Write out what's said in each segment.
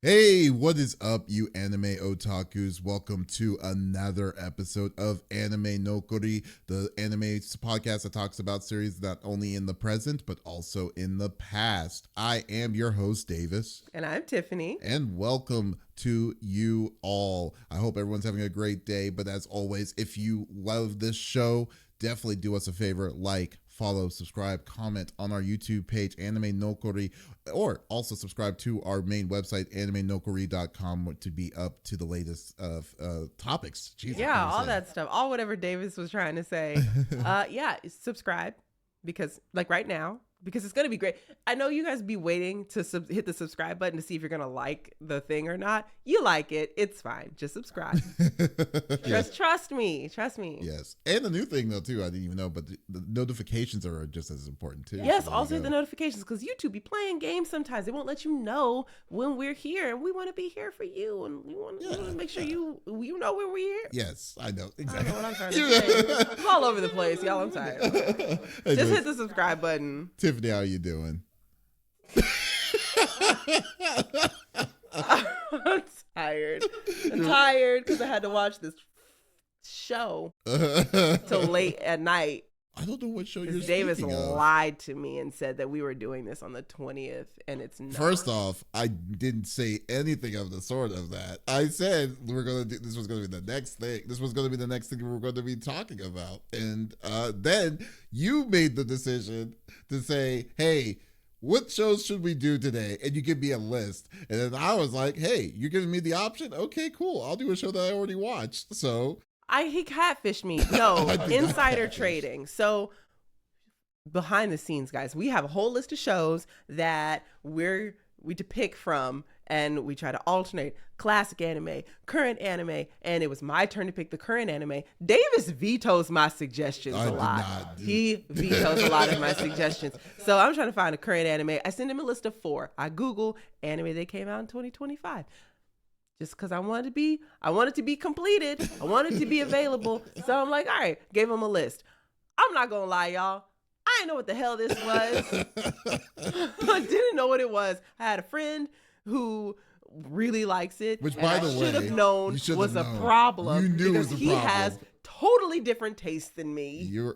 Hey, what is up, you anime otakus? Welcome to another episode of Anime Nokori, the anime podcast that talks about series not only in the present, but also in the past. I am your host, Davis. And I'm Tiffany. And welcome to you all. I hope everyone's having a great day. But as always, if you love this show, definitely do us a favor, like, follow, subscribe, comment on our YouTube page, Anime Nokori, or also subscribe to our main website, animenokori.com, to be up to the latest topics. Jesus, yeah, all that stuff. All whatever Davis was trying to say. Yeah, subscribe because like right now, because it's going to be great. I know you guys be waiting to hit the subscribe button to see if you're going to like the thing or not. You like it. It's fine. Just subscribe. Yes. Trust me. Yes. And the new thing, though, too, I didn't even know, but the notifications are just as important, too. Yes, So also the notifications, because YouTube be playing games sometimes. They won't let you know when we're here. And we want to be here for you. And we want to make sure you know when we're here. Yes, I know. Exactly. I know what I'm trying to say. It's all over the place. Y'all, I'm tired. Just hit the subscribe button. Tiffany, how are you doing? I'm tired. I'm tired because I had to watch this show till late at night. I don't know what show you're Davis speaking of. lied to me and said that we were doing this on the 20th, and it's not. First off, I didn't say anything of the sort of that. I said we're gonna do this was gonna be the next thing. This was gonna be the next thing we were going to be talking about, and then you made the decision to say, "Hey, what shows should we do today?" And you give me a list, and then I was like, "Hey, you're giving me the option? Okay, cool. I'll do a show that I already watched." So. He catfished me. No, insider trading. So behind the scenes, guys, we have a whole list of shows that we depict from, and we try to alternate classic anime, current anime, and it was my turn to pick the current anime. Davis vetoes my suggestions a lot. He vetoes a lot of my suggestions. So I'm trying to find a current anime. I send him a list of 4. I Google anime that came out in 2025. Just because I want it to be completed. I want it to be available. So I'm like, all right, gave him a list. I'm not going to lie, y'all. I didn't know what the hell this was. I didn't know what it was. I had a friend who really likes it. Which, by the way, should have known was a problem. You knew it was a problem. He has totally different tastes than me. You're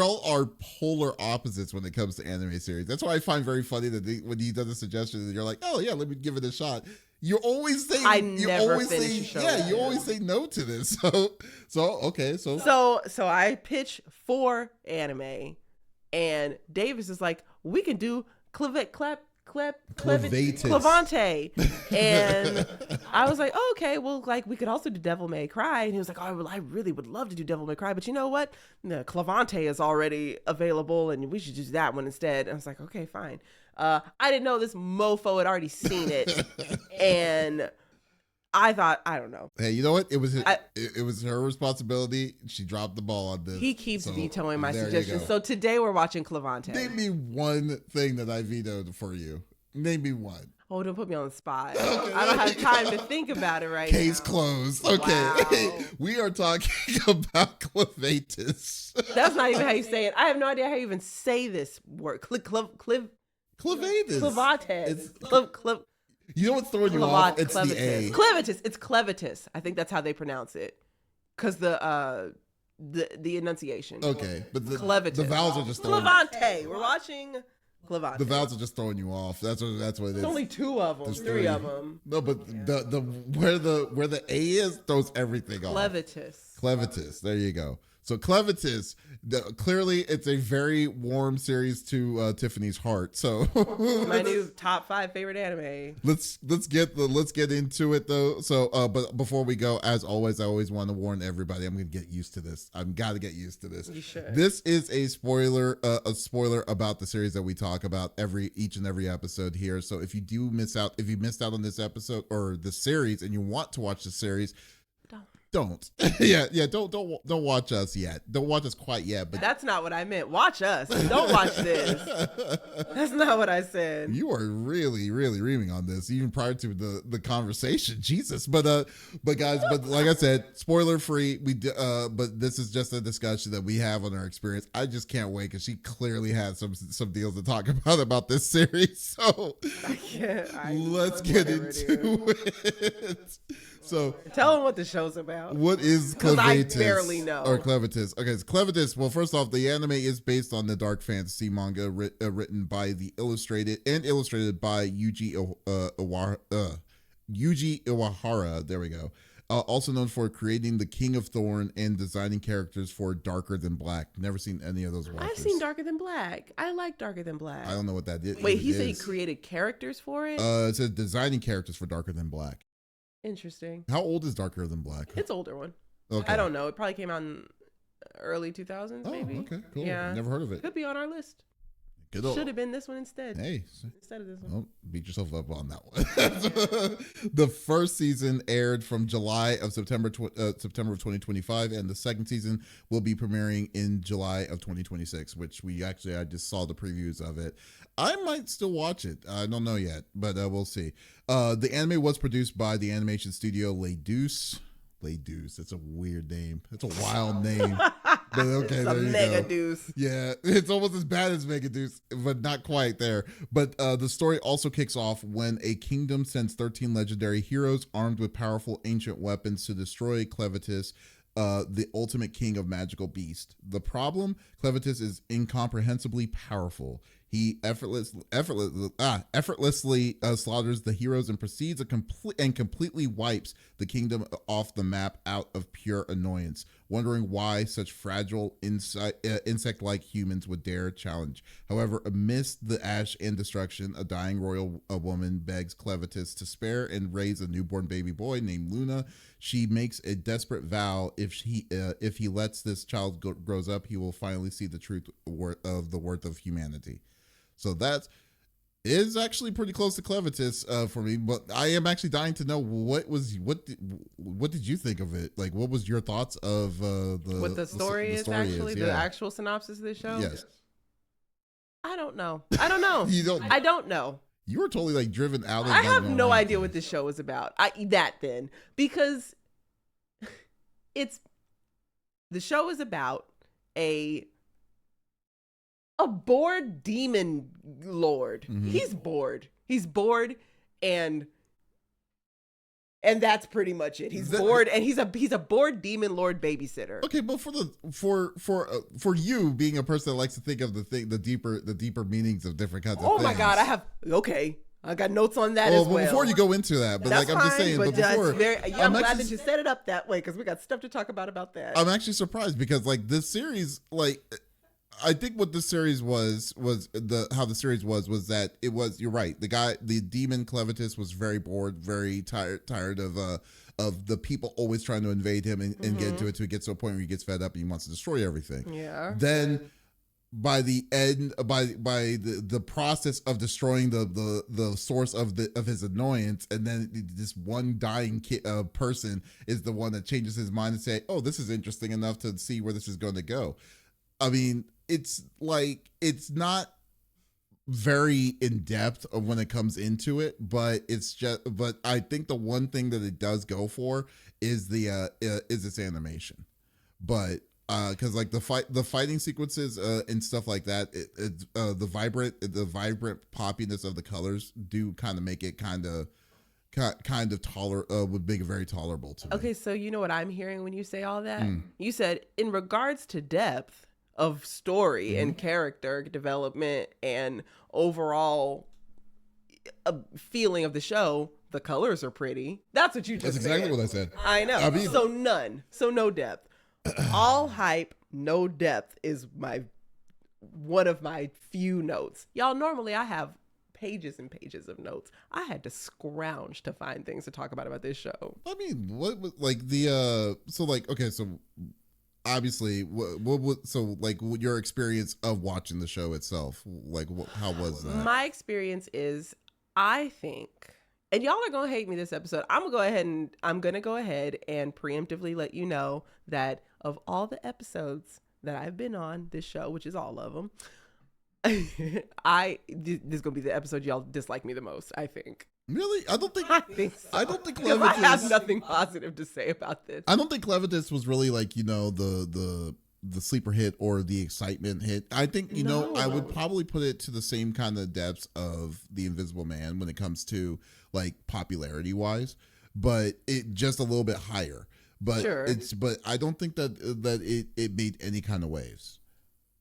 all are polar opposites when it comes to anime series. That's why I find very funny that when he does a suggestion, you're like, oh yeah, let me give it a shot. You always say you always say no to this. So I pitch 4 anime, and Davis is like, we can do Clevatess. And I was like, oh, okay, well, like we could also do Devil May Cry. And he was like, oh, well, I really would love to do Devil May Cry, but you know what? No, Clevatess is already available, and we should do that one instead. And I was like, okay, fine. I didn't know this mofo had already seen it, and I thought, I don't know. Hey, you know what? It was her responsibility. She dropped the ball on this. He keeps vetoing my suggestions. So today we're watching Clevatess. Name me one thing that I vetoed for you. Name me one. Oh, don't put me on the spot. Okay. I don't have time to think about it right Case now. Closed. Okay. Wow. We are talking about Clevatess. That's not even how you say it. I have no idea how you even say this word. Clevatess. You know what's throwing you off? It's Clevatess. the A. Clevatess. It's Clevatess. I think that's how they pronounce it. Because the enunciation. Okay. But the vowels are just Clevatess. We're watching Clevatess. The vowels are just throwing you off. That's what it is. There's only 2 of them. There's 3 of them. No, but the where the A is throws everything off. Clevatess. There you go. So Clevatess, clearly it's a very warm series to Tiffany's heart. So my new top 5 favorite anime. Let's get into it though. So but before we go, as always, I always want to warn everybody. I'm gonna get used to this. I've got to get used to this. You should. This is a spoiler about the series that we talk about each and every episode here. So if you missed out on this episode or the series and you want to watch the series, Don't. yeah. Don't watch us yet. Don't watch us quite yet. But that's not what I meant. Watch us. Don't watch this. That's not what I said. You are really reaming on this even prior to the conversation. Jesus. But guys, like I said, spoiler free. But this is just a discussion that we have on our experience. I just can't wait because she clearly had some deals to talk about this series. So let's get into it. So tell them what the show's about. What is Clevatess? I barely know. Or Clevatess. Okay, so Clevatess. Well, first off, the anime is based on the dark fantasy manga written by the illustrated by Yuji Iwahara. There we go. Also known for creating the King of Thorn and designing characters for Darker Than Black. Never seen any of those watches. I've seen Darker Than Black. I like Darker Than Black. I don't know what that is. Wait, he said he created characters for it? It says designing characters for Darker Than Black. Interesting. How old is Darker Than Black? It's older one. Okay. I don't know. It probably came out in early 2000s, maybe. Okay, cool. Yeah. Never heard of it. Could be on our list. Should have been this one instead. Hey. Instead of this one. Well, beat yourself up on that one. The first season aired from July of September of 2025, and the second season will be premiering in July of 2026, which I just saw the previews of it. I might still watch it. I don't know yet, but we'll see. The anime was produced by the animation studio Davies. That's a weird name. That's a wild name. But okay, it's there a you mega go. deuce. Yeah, it's almost as bad as Mega Deuce, but not quite there. But the story also kicks off when a kingdom sends 13 legendary heroes armed with powerful ancient weapons to destroy Clevatess, the ultimate king of magical beasts. The problem? Clevatess is incomprehensibly powerful. He effortlessly slaughters the heroes and proceeds completely wipes the kingdom off the map out of pure annoyance, wondering why such fragile insect-like humans would dare challenge. However, amidst the ash and destruction, a dying royal woman begs Clevatess to spare and raise a newborn baby boy named Luna. She makes a desperate vow: if he lets this child grows up, he will finally see the truth of the worth of humanity. So that is actually pretty close to Clevatess for me, but I am actually dying to know what did you think of it? Like, what was your thoughts of what the story is? The actual synopsis of the show? Yes. I don't know. You don't. I don't know. You were totally like driven out of. I have no idea what this show is about. Because the show is about a bored demon lord. Mm-hmm. He's bored and that's pretty much it. He's bored and he's a bored demon lord babysitter. Okay, but for you being a person that likes to think of the deeper meanings of different kinds of things. Oh my God, I got notes on that as well. Well, before you go into that, but that's like I'm just saying, but before, I'm glad that you set it up that way because we got stuff to talk about that. I'm actually surprised because like this series, like I think what the series was that it was, you're right. The demon Clevatess was very bored, very tired of the people always trying to invade him and get into it, to get to a point where he gets fed up and he wants to destroy everything. Yeah. Then by the end, by the process of destroying the source of his annoyance, and then this one dying person is the one that changes his mind and say, oh, this is interesting enough to see where this is going to go. I mean, it's not very in depth of when it comes into it, but I think the one thing that it does go for is its animation. But because like the fighting sequences and stuff like that, the vibrant poppiness of the colors do kind of make it kind of would make it very tolerable to me. Okay, so you know what I'm hearing when you say all that? You said in regards to depth of story and character development and overall feeling of the show, the colors are pretty. That's what you just said. That's exactly what I said. I know. So no depth. All hype, no depth is one of my few notes. Y'all, normally I have pages and pages of notes. I had to scrounge to find things to talk about this show. I mean, what was like so obviously what your experience of watching the show itself, like how was that? My experience is, I think And y'all are gonna hate me this episode. I'm gonna go ahead and preemptively let you know that of all the episodes that I've been on this show, which is all of them, this is gonna be the episode y'all dislike me the most. I think. Really? I think so. I don't think Clevatess. I have nothing positive to say about this. I don't think Clevatess was really like, the sleeper hit or the excitement hit. I think, I would probably put it to the same kind of depths of The Invisible Man when it comes to like popularity wise, but it just a little bit higher. But sure. But I don't think that it made any kind of waves.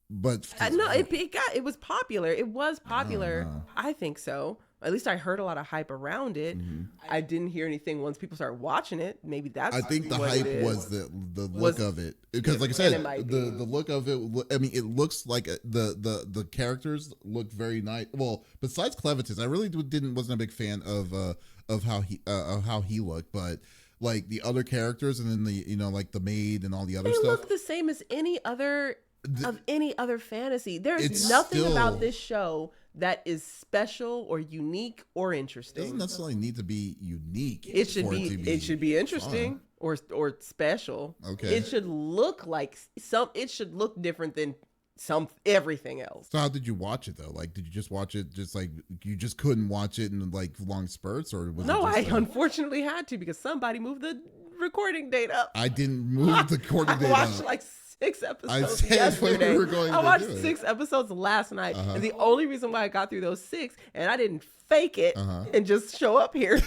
But no, it was popular. It was popular. I think so. At least I heard a lot of hype around it. Mm-hmm. I didn't hear anything once people started watching it. Maybe that's. I think the hype was the look of it, because like I said, the look of it. I mean, it looks like the characters look very nice. Well, besides Clevatess, I really wasn't a big fan of how he looked, but like the other characters, and then like the maid and all the other stuff. They look the same as any other fantasy. There's nothing about this show that is special or unique or interesting. It doesn't necessarily need to be unique. It should be interesting or special. Okay. It should look like it should look different than everything else. So how did you watch it though? Like, did you just watch it just like you just couldn't watch it in like long spurts, or was no? It just, I unfortunately had to because somebody moved the recording date up. I didn't move the recording date up. I watched like 6 episodes yesterday. I watched 6 episodes last night, and the only reason why I got through those 6, and I didn't fake it and just show up here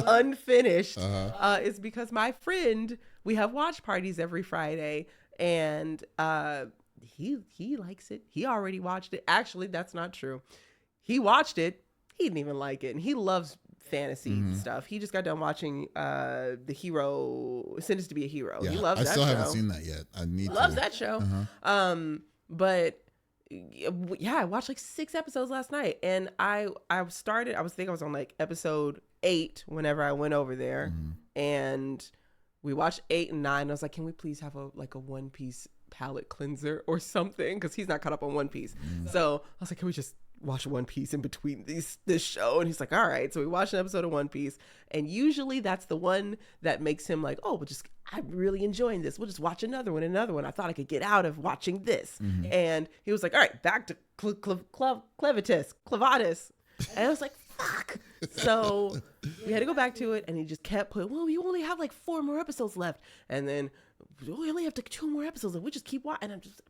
unfinished, is because my friend, we have watch parties every Friday, and he likes it. He already watched it. Actually, that's not true. He watched it. He didn't even like it, and he loves fantasy stuff. He just got done watching The Hero, Sentenced to be a Hero. Yeah, he loves that show. I still haven't seen that yet. I need to. Loves that show. But yeah, I watched like 6 episodes last night, and I think I was on like episode 8 whenever I went over there, and we watched 8 and 9. I was like, can we please have a One Piece palate cleanser or something? Because he's not caught up on One Piece. So I was like, can we just watch One Piece in between this show? And he's like, all right. So we watched an episode of One Piece, and usually that's the one that makes him like, oh, I'm really enjoying this. We'll just watch another one. I thought I could get out of watching this. And he was like, all right, back to Clevatess. And I was like, fuck. So we had to go back to it, and he just kept putting, well, you only have like 4 more episodes left, and then we only have like 2 more episodes, and we just keep watching. And I'm just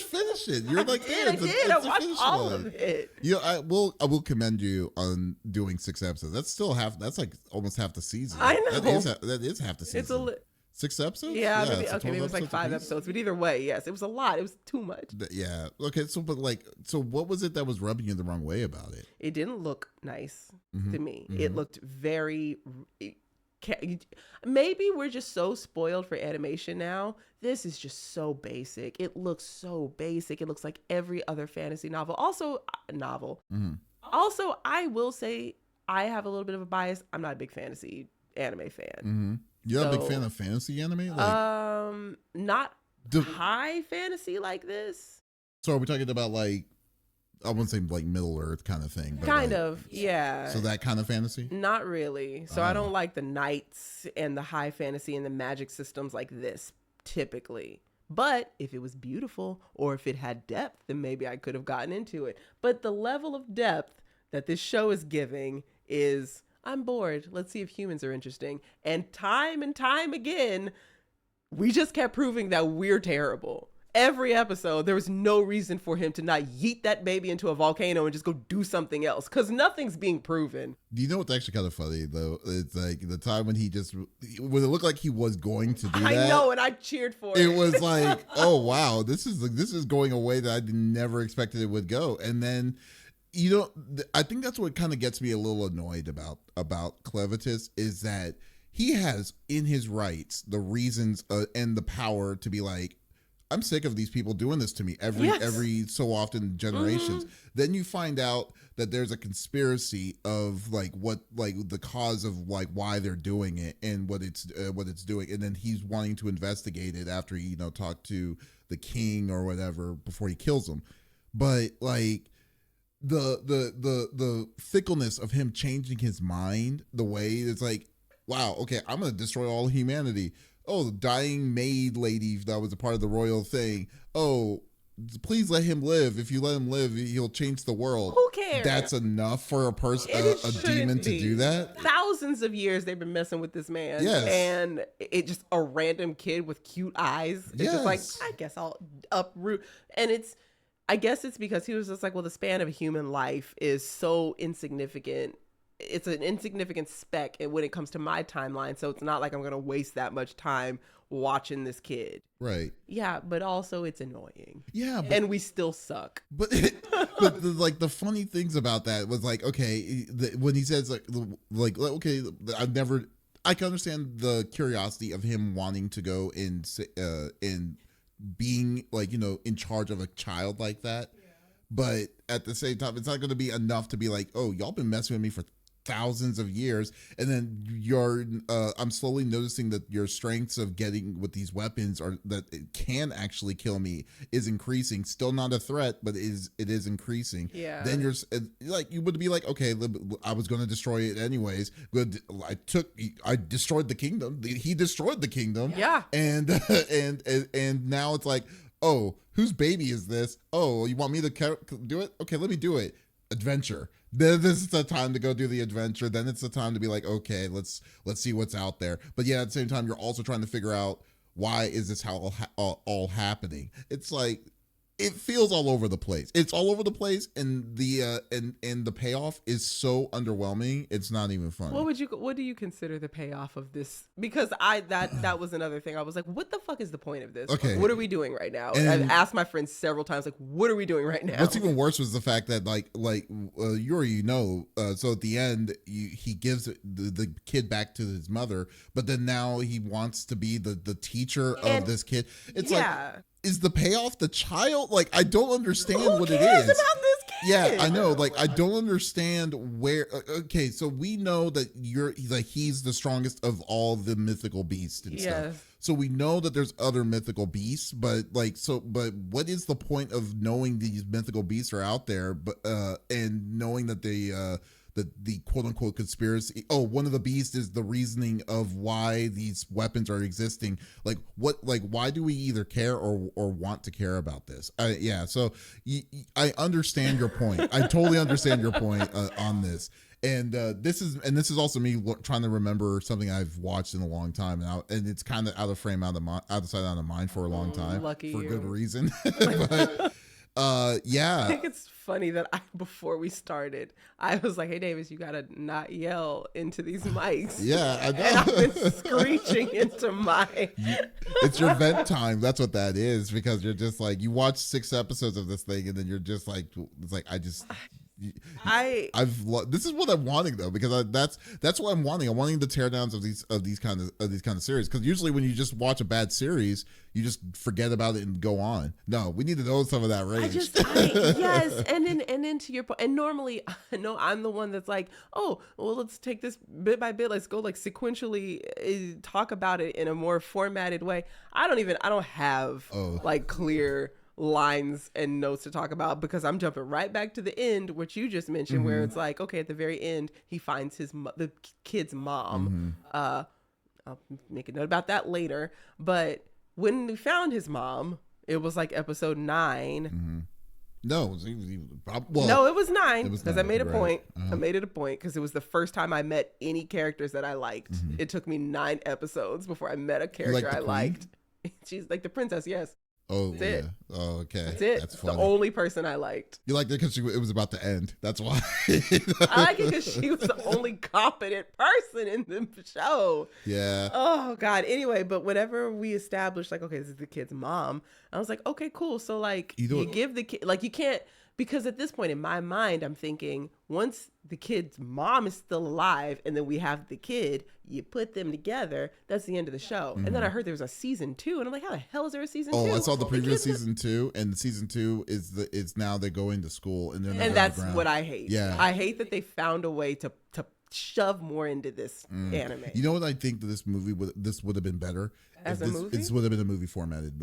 finish it. You're like, I did. I watched all of it. I will commend you on doing 6 episodes. That's still that's like almost half the season. I know. That is half the season. 6 episodes? Yeah, maybe it was like 5 episodes. But either way, yes, it was a lot. It was too much. Yeah. Okay. So what was it that was rubbing you the wrong way about it? It didn't look nice to me. It looked very. Maybe we're just so spoiled for animation now. This is just so basic. It looks so basic. It looks like every other fantasy novel. Also, I will say I have a little bit of a bias. I'm not a big fantasy anime fan. You're a big fan of fantasy anime? Not high fantasy like this. So are we talking about like, I wouldn't say like Middle Earth kind of thing. But kind of, yeah. So that kind of fantasy? Not really. So I don't like the knights and the high fantasy and the magic systems like this, typically. But if it was beautiful or if it had depth, then maybe I could have gotten into it. But the level of depth that this show is giving is, I'm bored. Let's see if humans are interesting. And time again, we just kept proving that we're terrible. Every episode, there was no reason for him to not yeet that baby into a volcano and just go do something else, because nothing's being proven. Do you know what's actually kind of funny, though? It's like the time when when it looked like he was going to do that. I know, and I cheered for it. It was like, oh, wow, this is going a way that I never expected it would go. And then, I think that's what kind of gets me a little annoyed about Clevatess, is that he has in his rights the reasons and the power to be like, I'm sick of these people doing this to me every so often, generations. Then you find out that there's a conspiracy of like the cause of like why they're doing it and what it's doing, and then he's wanting to investigate it after he talked to the king or whatever before he kills him. But like, the fickleness of him changing his mind, the way it's like, wow, okay, I'm gonna destroy all humanity. Oh, the dying maid lady that was a part of the royal thing. Oh, please let him live. If you let him live, he'll change the world. Who cares? That's enough for a person, a demon, to do that. Thousands of years they've been messing with this man. Yes. And it just a random kid with cute eyes. It's just like, I guess I'll uproot. And I guess it's because he was just like, well, the span of human life is so insignificant. It's an insignificant speck when it comes to my timeline. So it's not like I'm going to waste that much time watching this kid. Right. Yeah, but also it's annoying. Yeah. And we still suck. But the funny things about that was like, okay, when he says like okay, I can understand the curiosity of him wanting to go in being like, in charge of a child like that. Yeah. But at the same time, it's not going to be enough to be like, oh, y'all been messing with me for thousands of years, and then I'm slowly noticing that your strengths of getting with these weapons are that it can actually kill me is increasing. Still not a threat, but it is increasing. Yeah. Then you're like, you would be like, okay, I was going to destroy it anyways. But I destroyed the kingdom. He destroyed the kingdom. Yeah. And now it's like, oh, whose baby is this? Oh, you want me to do it? Okay, let me do it. Adventure. Then this is the time to go do the adventure. Then it's the time to be like, okay, let's see what's out there. But yeah, at the same time, you're also trying to figure out, why is this all happening? It's like, it feels all over the place. It's all over the place, and the payoff is so underwhelming. It's not even funny. What do you consider the payoff of this? Because that was another thing. I was like, what the fuck is the point of this? Okay, what are we doing right now? And I've asked my friends several times, like, what are we doing right now? What's even worse was the fact that you already know. So at the end, he gives the kid back to his mother, but then now he wants to be the teacher of this kid. It's like, is the payoff the child? Like, I don't understand what it is. About this kid? Yeah, I know. Like, I don't understand where. Okay, so we know that he's the strongest of all the mythical beasts and stuff. So we know that there's other mythical beasts, but what is the point of knowing these mythical beasts are out there, and knowing that the quote unquote conspiracy. Oh, one of the beasts is the reasoning of why these weapons are existing. Like, why do we either care or want to care about this? So I understand your point. I totally understand your point on this. And this is also me trying to remember something I've watched in a long time, and it's kind of out of frame, out of sight, out of mind for a long time. Lucky for you. Good reason. But, I think it's funny that before we started, I was like, hey, Davis, you gotta not yell into these mics. Yeah, I know. And I've been screeching into it's your vent time. That's what that is, because you're just like, you watch 6 episodes of this thing, and then you're just like, it's like, this is what I'm wanting, though, because that's what I'm wanting. I'm wanting the teardowns of these kind of series, because usually when you just watch a bad series, you just forget about it and go on. No, we need to know some of that rage. Yes, and then to your point, and normally, no, I'm the one that's like, oh, well, let's take this bit by bit. Let's go like sequentially talk about it in a more formatted way. I don't have like clear lines and notes to talk about, because I'm jumping right back to the end, which you just mentioned, where it's like, okay, at the very end, he finds the kid's mom. I'll make a note about that later. But when we found his mom, it was like episode 9. No, it was 9, because I made a point. I made it a point because it was the first time I met any characters that I liked. It took me 9 episodes before I met a character I liked. She's like the princess, yes. Oh, that's it. Oh, okay. That's it. That's funny. The only person I liked. You liked it because it was about to end. That's why. I like it because she was the only competent person in the show. Yeah. Oh, God. Anyway, but whenever we established, like, okay, this is the kid's mom, I was like, okay, cool. So, like, you give the kid, like, you can't, because at this point in my mind, I'm thinking, once the kid's mom is still alive and then we have the kid, you put them together, that's the end of the show. And then I heard there was a season 2, and I'm like, how the hell is there a season 2? Oh, I saw the previous season 2, and season 2 is now they're going to school, and that's what I hate. Yeah, I hate that they found a way to shove more into this anime. You know what I think that this movie would have been better As a movie? It would have been a movie formatted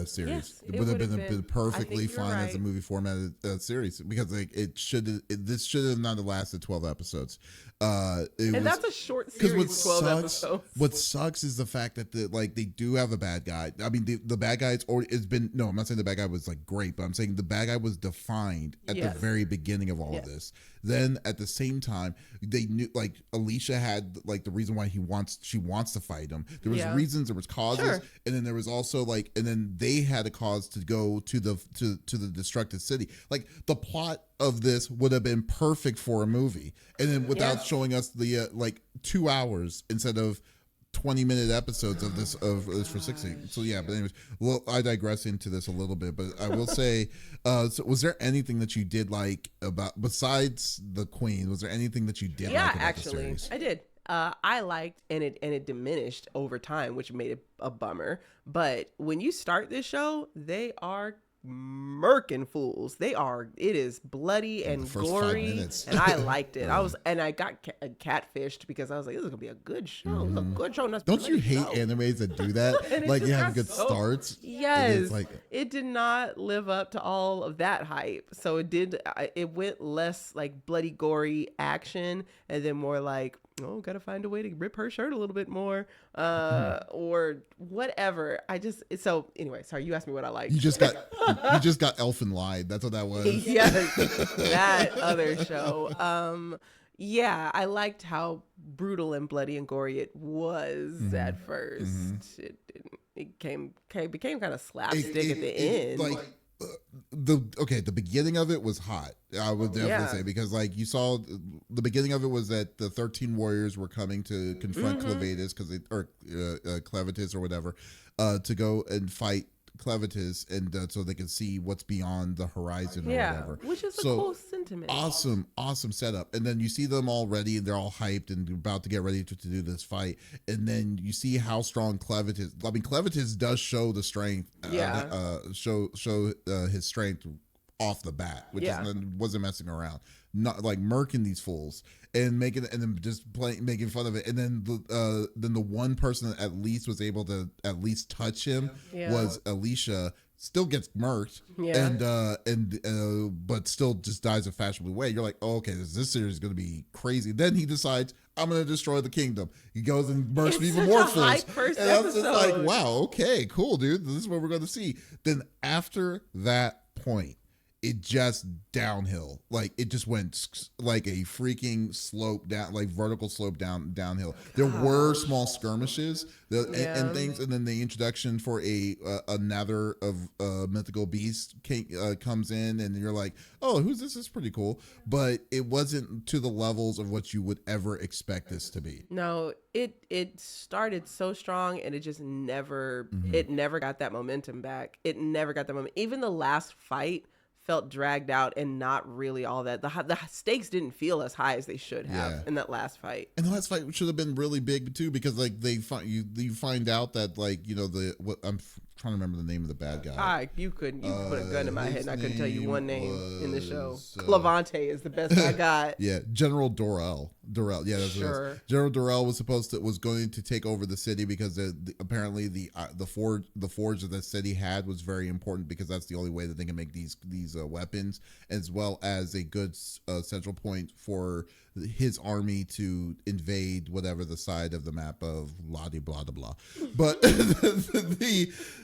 series. Yes, it would have been perfectly you're fine as a right. movie formatted series because like this should have not lasted 12 episodes. That's a short series, 12 episodes. What sucks is the fact that they do have a bad guy. I mean, the bad guy's already it's been no. I'm not saying the bad guy was like great, but I'm saying the bad guy was defined at the very beginning of all of this. Then at the same time, they knew like Alicia had like the reason why she wants to fight him. There was reasons, there was causes, and then there was also like, and then they had a cause to go to the destructed city. Like the plot of this would have been perfect for a movie, and then without showing us the like 2 hours instead of 20-minute episodes of this for 60. So yeah, but anyways, well, I digress into this a little bit, but I will say, so was there anything that you did like about besides the Queen? Was there anything that you did like about the series? I did. I liked and it diminished over time, which made it a bummer. But when you start this show, they are murking fools. It is bloody and gory, and I liked it. I got catfished because I was like, this is gonna be a good show. It's a good show. Don't you hate animes that do that? Like you have good starts. Yes, it did not live up to all of that hype. So it went less like bloody gory action and then more like, oh, gotta find a way to rip her shirt a little bit more, or whatever. So anyway, sorry, you asked me what I liked. You just got Elfin Lied. That's what that was. Yes, that other show. I liked how brutal and bloody and gory it was at first. It became kind of slapstick at the end. The beginning of it was hot. I would definitely say, because like you saw the beginning of it was that the 13 warriors were coming to confront Clevatess Clevatess or whatever, to go and fight Clevatess, and so they can see what's beyond the horizon or whatever. Which is a cool sentiment. Awesome setup. And then you see them all ready and they're all hyped and about to get ready to do this fight. And then you see how strong Clevatess. I mean, Clevatess does show the strength. Show his strength off the bat, which wasn't messing around, not like murking these fools and making fun of it. And then the one person that at least was able to at least touch him was Alicia. Still gets murked, but still just dies a fashionable way. You're like, oh, okay, this series is going to be crazy. Then he decides, I'm going to destroy the kingdom. He goes and murks even more fools. And I'm just like, wow, okay, cool, dude. This is what we're going to see. Then after that point, it just downhill. Like it just went like a freaking slope down, like vertical slope downhill. There were small skirmishes and things, and then the introduction for another of mythical beast comes in, and you're like, oh, who's this? This is pretty cool, but it wasn't to the levels of what you would ever expect this to be. No, it started so strong, and it just never got that momentum back. It never got that moment. Even the last fight felt dragged out and not really all that. The stakes didn't feel as high as they should have in that last fight. And the last fight should have been really big too, because like you find out that like, you know, I'm trying to remember the name of the bad guy. You put a gun in my head and I couldn't tell you one name in the show. Clevatess is the best I got. General Dorell. Yeah, that's what it is. General Dorell was going to take over the city because apparently the forge that the city had was very important, because that's the only way that they can make these weapons, as well as a good central point for his army to invade whatever the side of the map of blah blah blah blah. But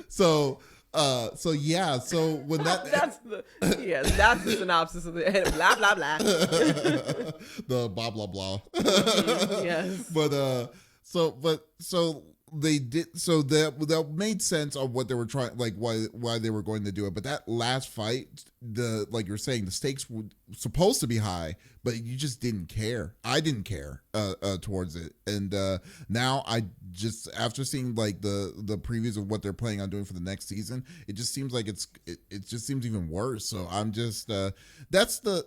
so when that's the synopsis of the blah blah blah. The blah blah blah. Yes. But they did, so that made sense of what they were trying, like why they were going to do it. But that last fight, like you're saying, the stakes were supposed to be high, but you just didn't care. I didn't care towards it, and now I just, after seeing like the previews of what they're planning on doing for the next season, it just seems like it just seems even worse. So I'm just that's the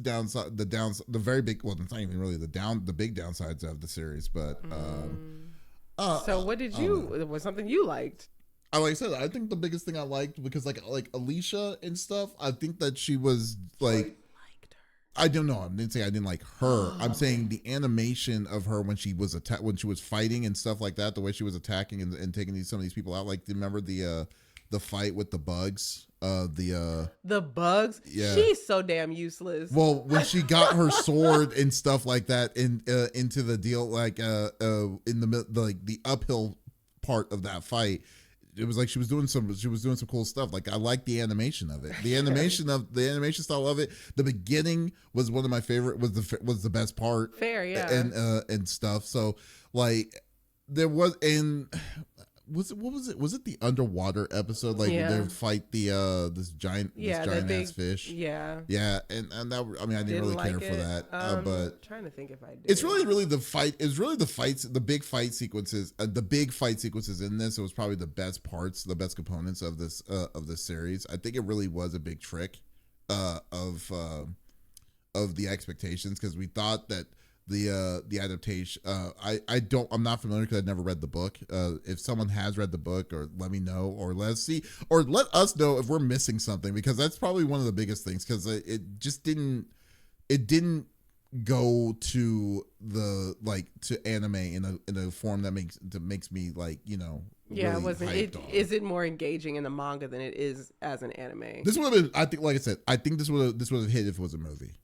downside, the very big, well, it's not even really the big downsides of the series, but. So what did was something you liked? Like I said, I think the biggest thing I liked, because like Alicia and stuff, I think that she was like, I don't know. I didn't say I didn't like her. I'm saying the animation of her when she was when she was fighting and stuff like that, the way she was attacking and taking some of these people out. Like, do you remember the fight with the bugs? The bugs. Yeah. She's so damn useless. Well, when she got her sword and stuff like that into the deal, like in the uphill part of that fight, it was like she was doing some cool stuff. Like, I like the animation of it. The animation style of it. The beginning was one of my favorite. Was the best part. Fair, yeah. And stuff. So like there was what was it? Was it the underwater episode? Like they would fight this giant ass fish. Yeah. Yeah, and that, I mean, I didn't really care for that. But trying to think if I did. It's really the fight. It's really the fights, the big fight sequences. The big fight sequences in this. It was probably the best parts, the best components of this series. I think it really was a big trick of the expectations, because we thought that the adaptation, I'm not familiar because I've never read the book. If someone has read the book, or let me know, or let us know if we're missing something, because that's probably one of the biggest things, because it didn't go to to anime in a form that makes me like, yeah, really it wasn't. is it more engaging in the manga than it is as an anime? This would have been, I think, like I said, I think this would have hit if it was a movie.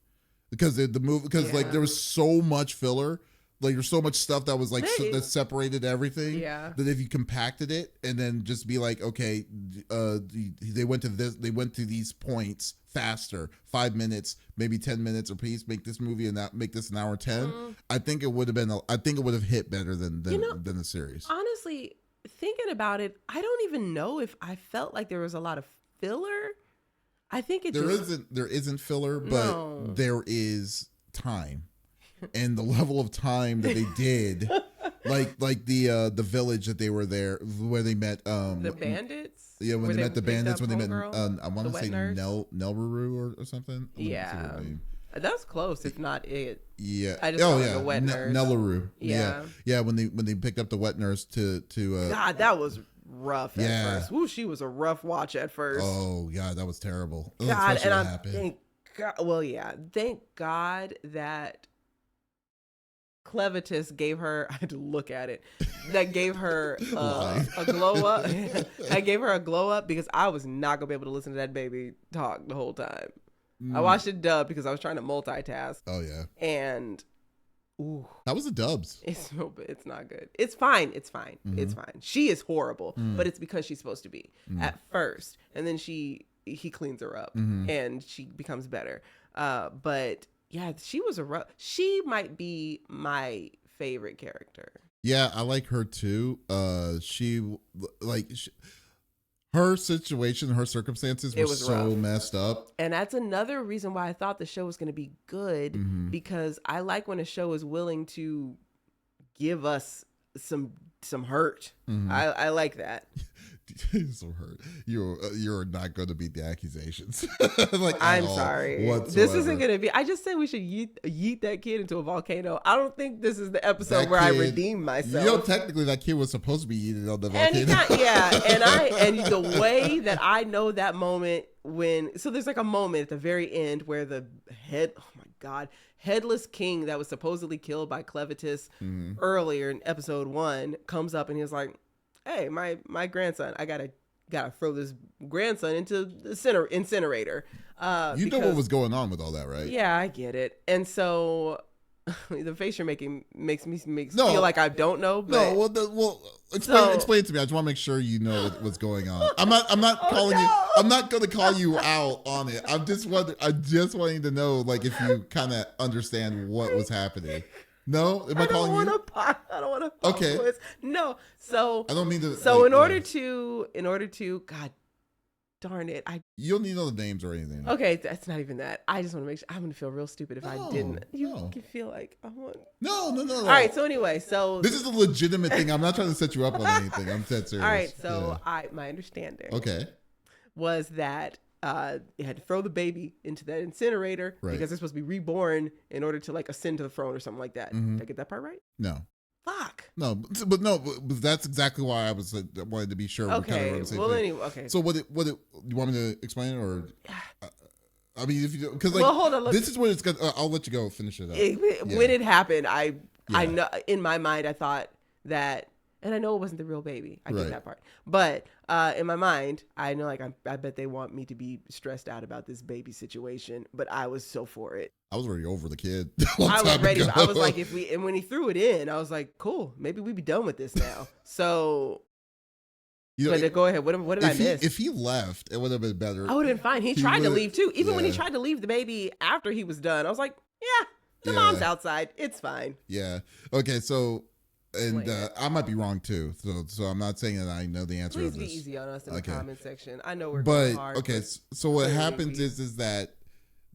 Because like there was so much filler, like there's so much stuff that was like that separated everything. Yeah. That if you compacted it and then just be like, okay, they went to these points faster, 5 minutes, maybe 10 minutes a piece, make this movie and make this an hour 10. I think it would have hit better than the series. Honestly, thinking about it, I don't even know if I felt like there was a lot of filler. I think there isn't filler, but there is time, and the level of time that they did, like the village that they were there, where they met the bandits. Yeah, when they met the bandits, when they met I want to say Nelruru or something. Yeah, that's close, if not it. Yeah, I just the wet nurse. Nelruru. Yeah. When they picked up the wet nurse to God, that was rough at first. Ooh, she was a rough watch at first. Oh God, that was terrible. God, and thank God that Clevatess gave her, I had to look at it, that gave her a glow up. I gave her a glow up, because I was not gonna be able to listen to that baby talk the whole time. I watched it dubbed because I was trying to multitask. Oh yeah. And ooh, that was the dubs. It's not good. It's fine. Mm-hmm. It's fine. She is horrible, but it's because she's supposed to be at first, and then he cleans her up, and she becomes better. But yeah, she might be my favorite character. Yeah, I like her too. Her situation, her circumstances were so messed up. And that's another reason why I thought the show was going to be good, because I like when a show is willing to give us some hurt. I like that. Some hurt. You're not going to beat the accusations. I'm sorry. Whatsoever. This isn't going to be. I just said we should yeet that kid into a volcano. I don't think this is the episode where I redeem myself. Technically, that kid was supposed to be yeeted on the volcano. And the way that I know that moment so there's like a moment at the very end where the headless king that was supposedly killed by Clevatess earlier in episode 1 comes up, and he was like, hey, my grandson, I gotta throw this grandson into the incinerator. You know what was going on with all that, right? Yeah, I get it. And so the face you're making makes me feel like I don't know. But explain it to me. I just want to make sure you know what's going on. I'm not calling you. I'm not going to call you out on it. I'm just wanting to know, like, if you kind of understand what was happening. No, am I calling you? I don't want to. Okay. No. So I don't mean to. So in order to, God darn it, you don't need all the names or anything. Okay, that's not even that. I just want to make sure. I'm gonna feel real stupid if I didn't. You can feel like I want. No. All right. So anyway, this is a legitimate thing. I'm not trying to set you up on anything. I'm dead serious. All right. So my understanding. Was that it had to throw the baby into that incinerator because they're supposed to be reborn in order to like ascend to the throne or something like that. Did I get that part right? No. Fuck. No, but that's exactly why I wanted to be sure. Okay. Well, anyway. Okay. So what it you want me to explain it or? I mean, if you because like, well, hold on. Look, this is when it's gonna. I'll let you go finish it up. When it happened, I know in my mind I thought that, and I know it wasn't the real baby. I get that part, but in my mind, I know like I bet they want me to be stressed out about this baby situation, but I was so for it. I was already over the kid. I was ready. I was like, and when he threw it in, I was like, cool, maybe we be done with this now. So. But go ahead. What did I miss? If he left, it would have been better. I would have been fine. He tried to leave too. Even when he tried to leave the baby after he was done, I was like, yeah, the mom's outside. It's fine. Yeah. Okay. So, and I might be wrong too. So I'm not saying that I know the answer. Please of be this. easy on us in the comment section. I know we're but hard. Okay. So what happens is that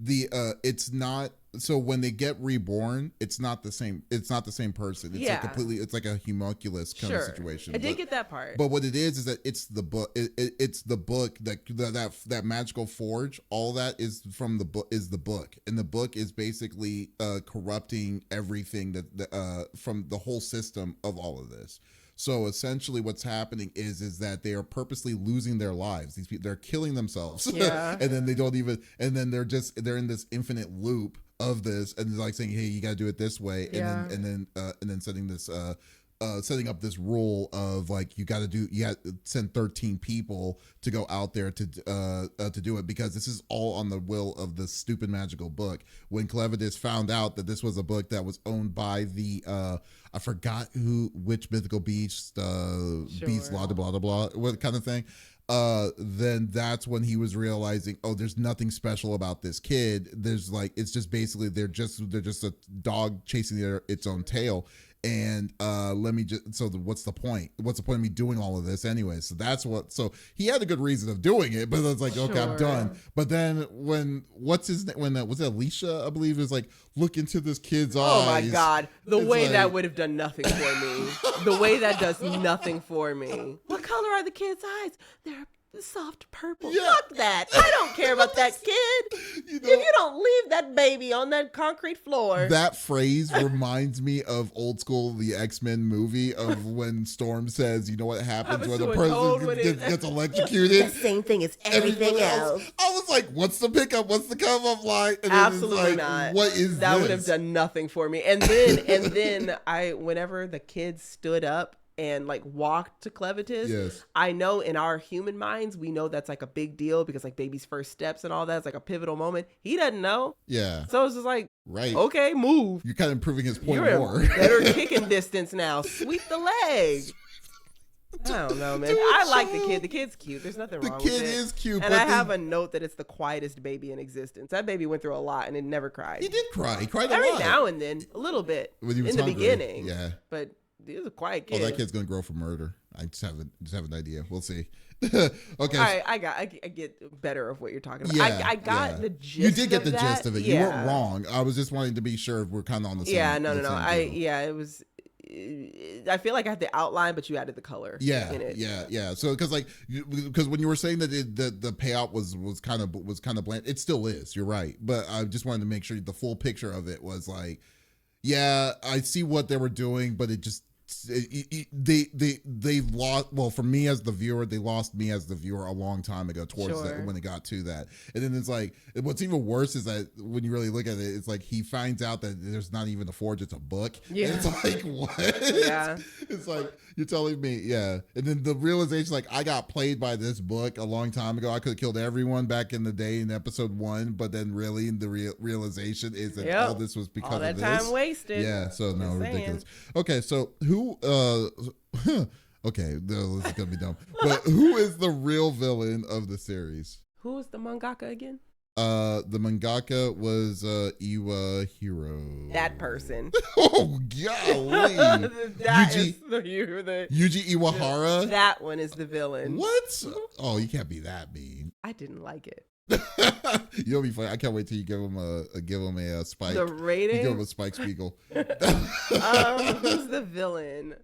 it's not. So when they get reborn, it's not the same. It's not the same person. It's like completely. It's like a homunculus kind of situation. I did get that part. But what it is that it's the book. It's the book that magical forge. All that is from the book. Is the book, and the book is basically corrupting everything that from the whole system of all of this. So essentially what's happening is that they are purposely losing their lives. These people, they're killing themselves. And then they don't even, and then they're in this infinite loop of this, and they're like saying, hey, you got to do it this way. And then setting up this rule of like, you got to send 13 people to go out there to do it, because this is all on the will of this stupid magical book. When Clevatess found out that this was a book that was owned by the, I forgot which mythical beast, beast, blah, blah, blah, blah, what kind of thing. Then that's when he was realizing, oh, there's nothing special about this kid. There's like, it's just basically, they're just a dog chasing its own tail. And what's the point? What's the point of me doing all of this anyway? So he had a good reason of doing it, but it's like, okay, I'm done. But then when was it Alicia, I believe, is like, look into this kid's eyes. Oh my God. The way that would have done nothing for me. The way that does nothing for me. What color are the kids' eyes? They're soft purple. Fuck that. I don't care about that kid. If you don't leave that baby on that concrete floor. That phrase reminds me of old school, the X-Men movie of when Storm says, you know what happens when a person gets electrocuted? The same thing as everything else. I was like, what's the pickup? What's the come up line? And absolutely not. What is that this? Would have done nothing for me. And then whenever the kids stood up and like walked to Clevatess, I know in our human minds, we know that's like a big deal because like baby's first steps and all that's like a pivotal moment. He doesn't know. Yeah. So it's just like, okay, move. You're kind of proving his point more. Better kicking distance now. Sweep the leg. I don't know, man. I like the kid. The kid's cute. There's nothing wrong with it. The kid is cute. And I have a note that it's the quietest baby in existence. That baby went through a lot and it never cried. He did cry. He cried a lot. Every now and then, a little bit. When he was in hungry. The beginning. Yeah. But he was a quiet kid. Oh, that kid's gonna grow for murder. I just have an idea. We'll see. Okay. All right, I get better of what you're talking about. Yeah, I got the gist. You did get the gist of it. Yeah. You weren't wrong. I was just wanting to be sure we're kind of on the same. Yeah, no. It was. I feel like I had the outline, but you added the color. Yeah, in it. yeah. So because when you were saying that the payout was kind of bland, it still is. You're right, but I just wanted to make sure the full picture of it was like, yeah, I see what they were doing, but it just. They lost. Well, for me as the viewer, they lost me as the viewer a long time ago towards that, when it got to that. And then it's like, what's even worse is that when you really look at it, it's like he finds out that there's not even a forge, it's a book. Yeah. And it's like, what? Yeah. It's like, you're telling me, yeah. And then the realization, like, I got played by this book a long time ago. I could have killed everyone back in the day in episode 1, but then really the realization is that all this was because of this. All that time wasted. Yeah. So no, ridiculous. Okay, so who okay, this is gonna be dumb. But who is the real villain of the series? Who is the mangaka again? The mangaka was Iwa Hiro. That person. Oh golly. Yuji Iwahara. That one is the villain. What? Oh, you can't be that mean. I didn't like it. You'll be funny. I can't wait till you give him a spike. The rating? You give him a Spike Spiegel. Who's the villain?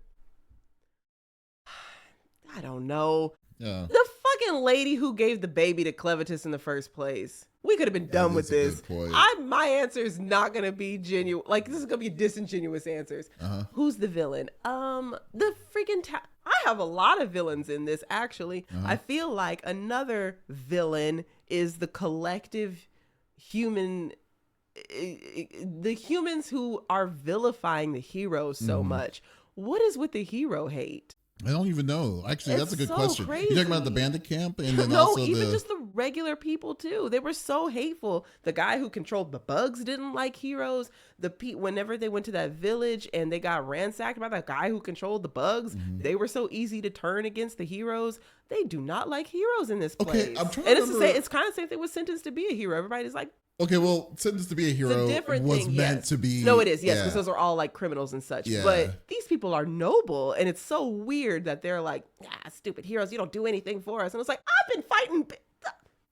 I don't know. Yeah. The fucking lady who gave the baby to Clevatess in the first place. We could have been done with this. My answer is not gonna be genuine. Like, this is gonna be disingenuous answers. Who's the villain? The freaking I have a lot of villains in this, actually. I feel like another villain is the collective human, the humans who are vilifying the heroes so much. What is with the hero hate? I don't even know. Actually, that's a good so question. crazy. You're talking about the bandit camp, and then No, also even just the regular people too. They were so hateful. The guy who controlled the bugs didn't like heroes. Whenever they went to that village and they got ransacked by that guy who controlled the bugs, they were so easy to turn against the heroes. They do not like heroes in this place. Okay, I'm trying and to remember. it's kind of the same thing with Sentenced to Be a Hero. Everybody's like, okay, well, Sentenced to Be a Hero was meant to be. No, it is, yes, because those are all like criminals and such. Yeah. But these people are noble, and it's so weird that they're like, stupid heroes, you don't do anything for us. And it's like, I've been fighting.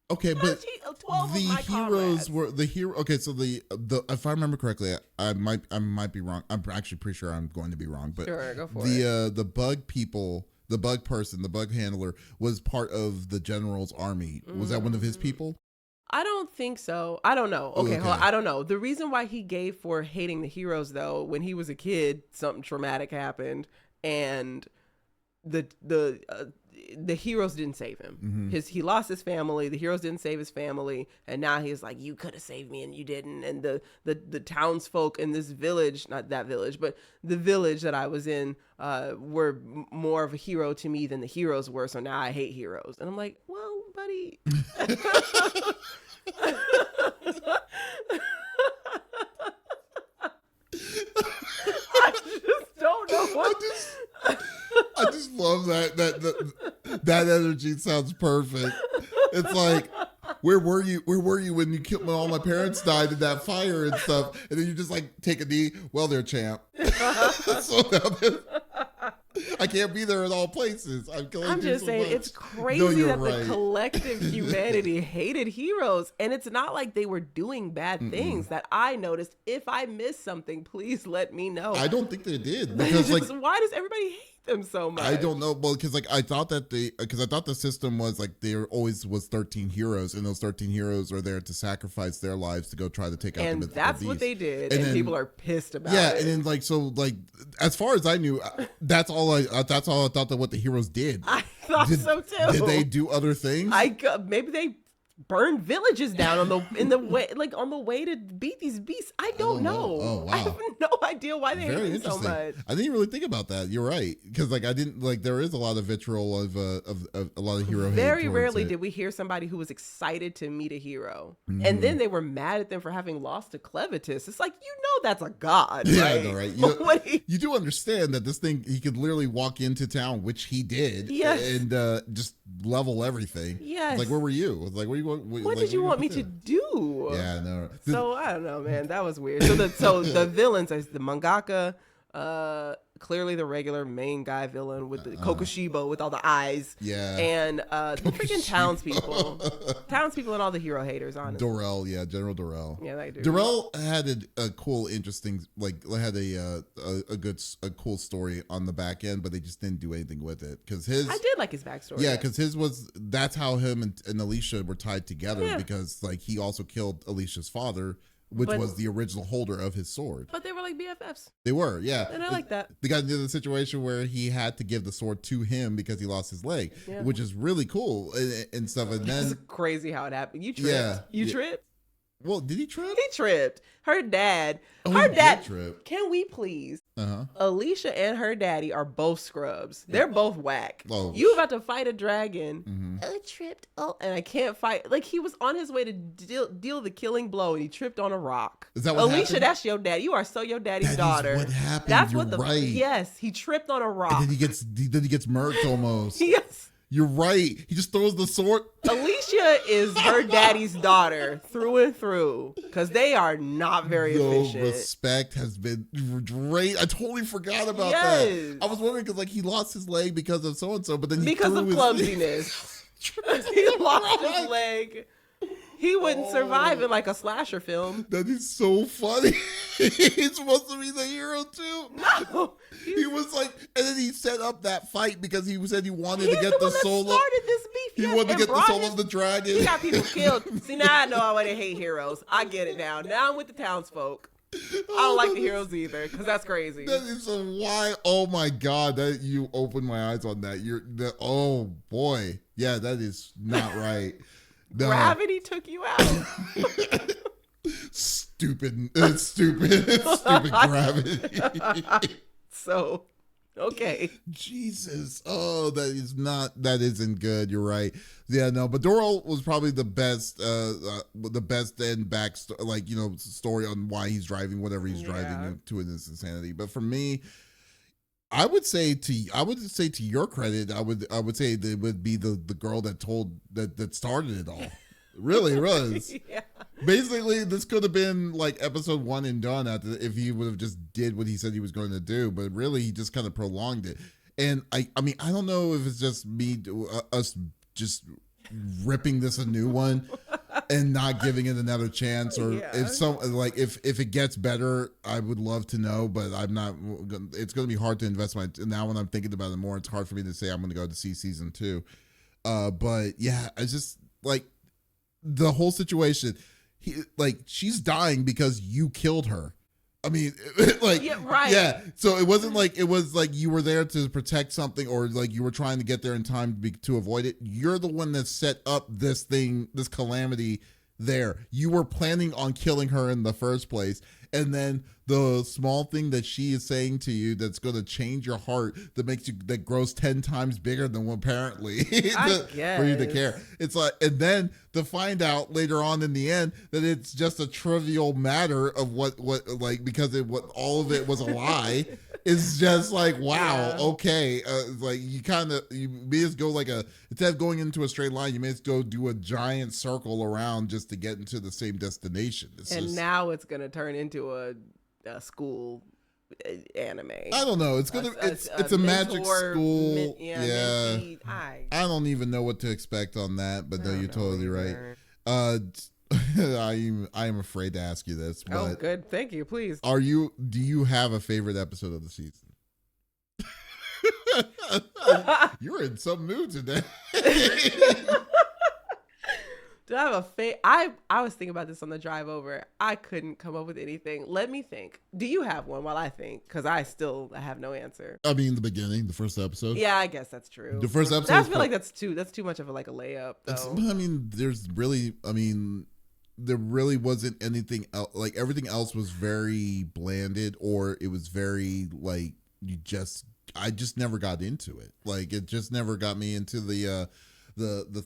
Okay, but 12 the of my heroes comrades. were the hero. Okay, so the if I remember correctly, I might be wrong. I'm actually pretty sure I'm going to be wrong. But sure, go for it. The bug people, the bug person, the bug handler was part of the general's army. Was that one of his people? I don't think so. I don't know. Okay, hold on. I don't know. The reason why he gave for hating the heroes, though, when he was a kid, something traumatic happened, and the heroes didn't save him. He lost his family. The heroes didn't save his family, and now he's like, "You could have saved me, and you didn't." And the townsfolk in this village, not that village, but the village that I was in, were more of a hero to me than the heroes were. So now I hate heroes, and I'm like, "Well, buddy." I just don't know what. I just love that energy. Sounds perfect. It's like, where were you when you killed, when all my parents died in that fire and stuff? And then you just like take a knee. Well, they're champ. So now I can't be there in all places. I'm just saying, it's crazy that the collective humanity hated heroes. And it's not like they were doing bad things that I noticed. If I missed something, please let me know. I don't think they did. Because why does everybody hate them so much? I don't know. Well, because I thought the system was like there always was 13 heroes, and those 13 heroes are there to sacrifice their lives to go try to take out the mythical that's beast. what they did, and then, people are pissed about it. Yeah, and then as far as I knew, that's all I thought that what the heroes did. I thought so too. Did they do other things? Maybe they burned villages down on the way to beat these beasts. I don't know. Oh, wow. I have no idea why they hate them so much. I didn't really think about that. You're right, because I didn't there is a lot of vitriol of a lot of hero hate. Very rarely did we hear somebody who was excited to meet a hero, and then they were mad at them for having lost to Clevatess. It's like, that's a god, yeah, right? I know, right? You do understand that this thing, he could literally walk into town, which he did, and just level everything. Yes. Like, where were you? Like, where you? What did you want me to do? Yeah, no. So I don't know, man. That was weird. So the villains is the mangaka, clearly the regular main guy villain with the Kokushibo with all the eyes. Yeah. And the freaking townspeople and all the hero haters, honestly. Dorell, yeah, General Dorell. Yeah, they do. Dorell had a cool, interesting, had a cool story on the back end, but they just didn't do anything with it because I did like his backstory. Yeah, because that's how him and Alicia were tied together because he also killed Alicia's father, which was the original holder of his sword. But they were like BFFs. They were, yeah. And I like that. They got into the situation where he had to give the sword to him because he lost his leg, which is really cool and stuff. And then it's crazy how it happened. You tripped. Yeah, you tripped? Well, did he trip? He tripped. Her dad. Trip. Can we please? Alicia and her daddy are both scrubs. They're both whack. Oh. You about to fight a dragon. I tripped. Oh, and I can't fight. Like, he was on his way to deal the killing blow, and he tripped on a rock. Is that what Alicia, happened? That's your daddy. You are so your daddy's daughter. What happened? That's You're right. Yes, he tripped on a rock. And then he gets murked almost. Yes. You're right. He just throws the sword. Alicia is her daddy's daughter through and through because they are not very efficient. Respect has been great. I totally forgot about that. I was wondering because he lost his leg because of so and so, but then because of clumsiness, he lost his leg. He wouldn't survive in a slasher film. That is so funny. He's supposed to be the hero too. No, he was and then he set up that fight because he said he wanted to get the soul. Started this beef. He wanted to get the soul of the dragon. He got people killed. See, now I know why they hate heroes. I get it now. Now I'm with the townsfolk. I don't like the heroes either because that's crazy. That is why. Oh my god, that you opened my eyes on that. Oh boy, yeah, that is not right. No. Gravity took you out. Stupid gravity. So, okay. Jesus. Oh, that isn't good. You're right. Yeah, no, but Doral was probably the best end back, story on why he's driving whatever he's driving to his insanity. But for me, I would say to your credit, I would say that it would be the girl that started it all. Really was. Yeah. Basically, this could have been like episode 1 and done if he would have just did what he said he was going to do, but really he just kind of prolonged it. And I mean, I don't know if it's just us just ripping this a new one and not giving it another chance, or if it gets better, I would love to know, but I'm not. It's going to be hard to invest now when I'm thinking about it more. It's hard for me to say I'm going to go to see season 2. But yeah, I just like the whole situation. She's dying because you killed her. I mean, yeah. So it wasn't like it was like you were there to protect something, or like you were trying to get there in time to avoid it. You're the one that set up this calamity there. You were planning on killing her in the first place. And then the small thing that she is saying to you that's going to change your heart, that grows 10 times bigger than what apparently for you to care. It's like, and then to find out later on in the end that it's just a trivial matter of what because all of it was a lie. It's just like, wow, okay. Like you may as go instead of going into a straight line, you may as go do a giant circle around just to get into the same destination. Now it's going to turn into a school anime. I don't know. It's a magic school. I don't even know what to expect on that, but no, you're totally right. I am afraid to ask you this, but oh, good. Thank you. Please. Do you have a favorite episode of the season? You're in some mood today. Do I have a I was thinking about this on the drive over. I couldn't come up with anything. Let me think. Do you have one while I think? Because I have no answer. I mean, the first episode. Yeah, I guess that's true. The first episode. I feel like that's too much of a layup. I mean, there really wasn't anything else. Like everything else was very blanded, or it was very like I just never got into it. Like it just never got me into the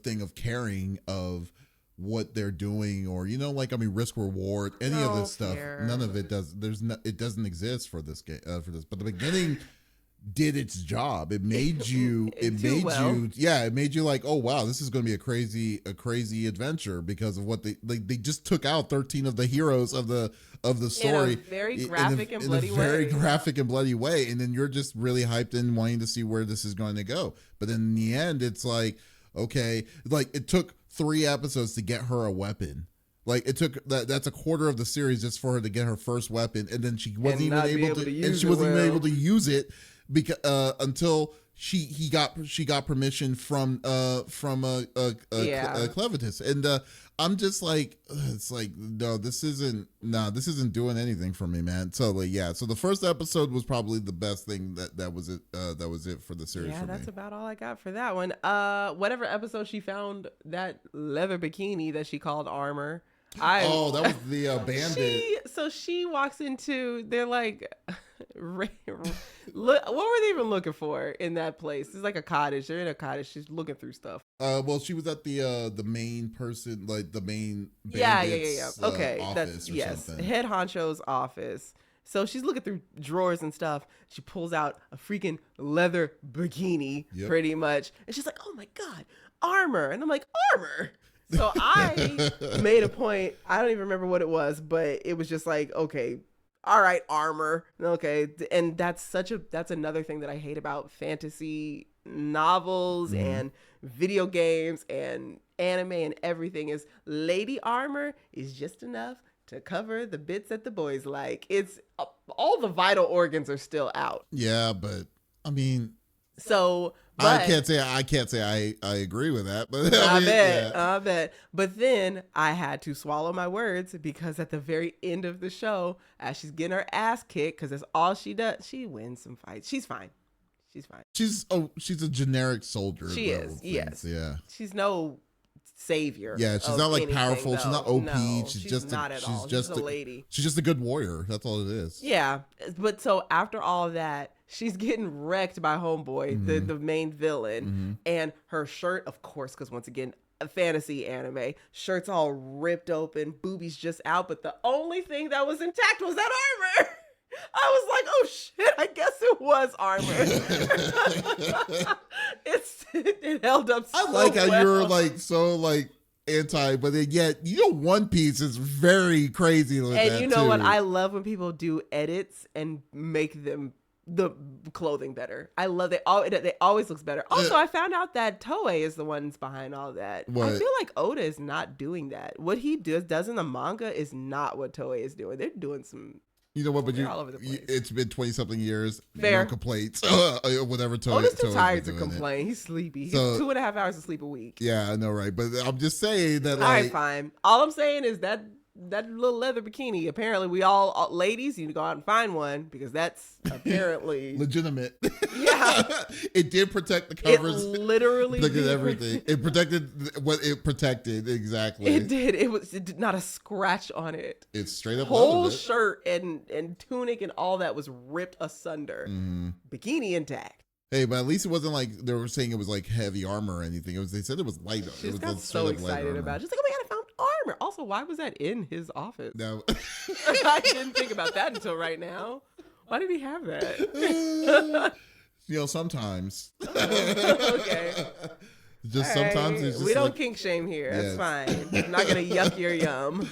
thing of caring of what they're doing, or risk reward, any of this stuff. None of it does. It doesn't exist for this game. But the beginning did its job. It made you. It made you like, oh wow, this is going to be a crazy adventure because of what they just took out 13 of the heroes of the story in a very graphic and bloody way. Very graphic and bloody way, and then you're just really hyped and wanting to see where this is going to go. But in the end, it's like, okay, like it took 3 episodes to get her a weapon. Like it took that's a quarter of the series just for her to get her first weapon, and then she wasn't even able to use it because until she got permission from Clevatess, and I'm just like, it's like, no, this isn't doing anything for me, man. So like, yeah, so the first episode was probably the best thing that was it for the series. Yeah, for that's me. about all I got for that one. Whatever episode she found that leather bikini that she called armor. That was the bandit. She walks into, they're like, what were they even looking for in that place? It's like a cottage. They're in a cottage. She's looking through stuff. Well, she was at the main person, like the main bandit's, okay, office something. Head honcho's office. So she's looking through drawers and stuff. She pulls out a freaking leather bikini, pretty much, and she's like, "Oh my god, armor!" And I'm like, "Armor." So I made a point. I don't even remember what it was, but it was just like, okay, all right, armor. Okay. And that's another thing that I hate about fantasy novels and video games and anime and everything is Lady Armor is just enough to cover the bits that the boys like. It's all the vital organs are still out. Yeah, but I mean, I can't say I agree with that, but I bet. But then I had to swallow my words because at the very end of the show, as she's getting her ass kicked, because that's all she does, she wins some fights. She's fine. She's a generic soldier. She is. Yes. Yeah. She's no savior. Yeah, she's of not like anything, powerful. though. She's not OP. No, she's she's just not a, at she's all. just She's a lady. She's just a good warrior. That's all it is. Yeah, but so after all of that, she's getting wrecked by Homeboy, the main villain, and her shirt, of course, because once again, a fantasy anime, shirt's all ripped open, boobies just out, but the only thing that was intact was that armor. I was like, oh shit, I guess it was armor. It held up so I like how well. you're like so like anti, but then yet One Piece is very crazy with that. And you know too. what? I love when people do edits and make them the clothing better. I love it always looks better. Also, I found out that Toei is the ones behind all that. What? I feel like Oda is not doing that. What he does in the manga is not what Toei is doing. They're doing some. You know what? But all over the place. It's been 20-something years. Fair. No complaints. Whatever. Oda's too Toei's tired been to doing it. complain. He's sleepy. He So- gets 2.5 hours of sleep a week. Yeah, I know, right? But I'm just saying that, All right, like, fine. All I'm saying is that little leather bikini. Apparently, we all ladies, you need to go out and find one because that's apparently legitimate. Yeah. It did protect the it covers. literally Protected did. everything. It protected what it protected exactly. It did. It did not a scratch on it. It's straight up Whole loved it. shirt and tunic and all that was ripped asunder. Bikini intact. Hey, but at least it wasn't like they were saying it was like heavy armor or anything. They said it was light. She It just was got like so straight up light excited armor. about it. She's like, oh my god, I found armor. Also, why was that in his office? No. I didn't think about that until right now. Why did he have that? Sometimes. Okay. Just All right. sometimes it's just we don't like, kink shame here. That's Yes. fine. I'm not gonna yuck your yum.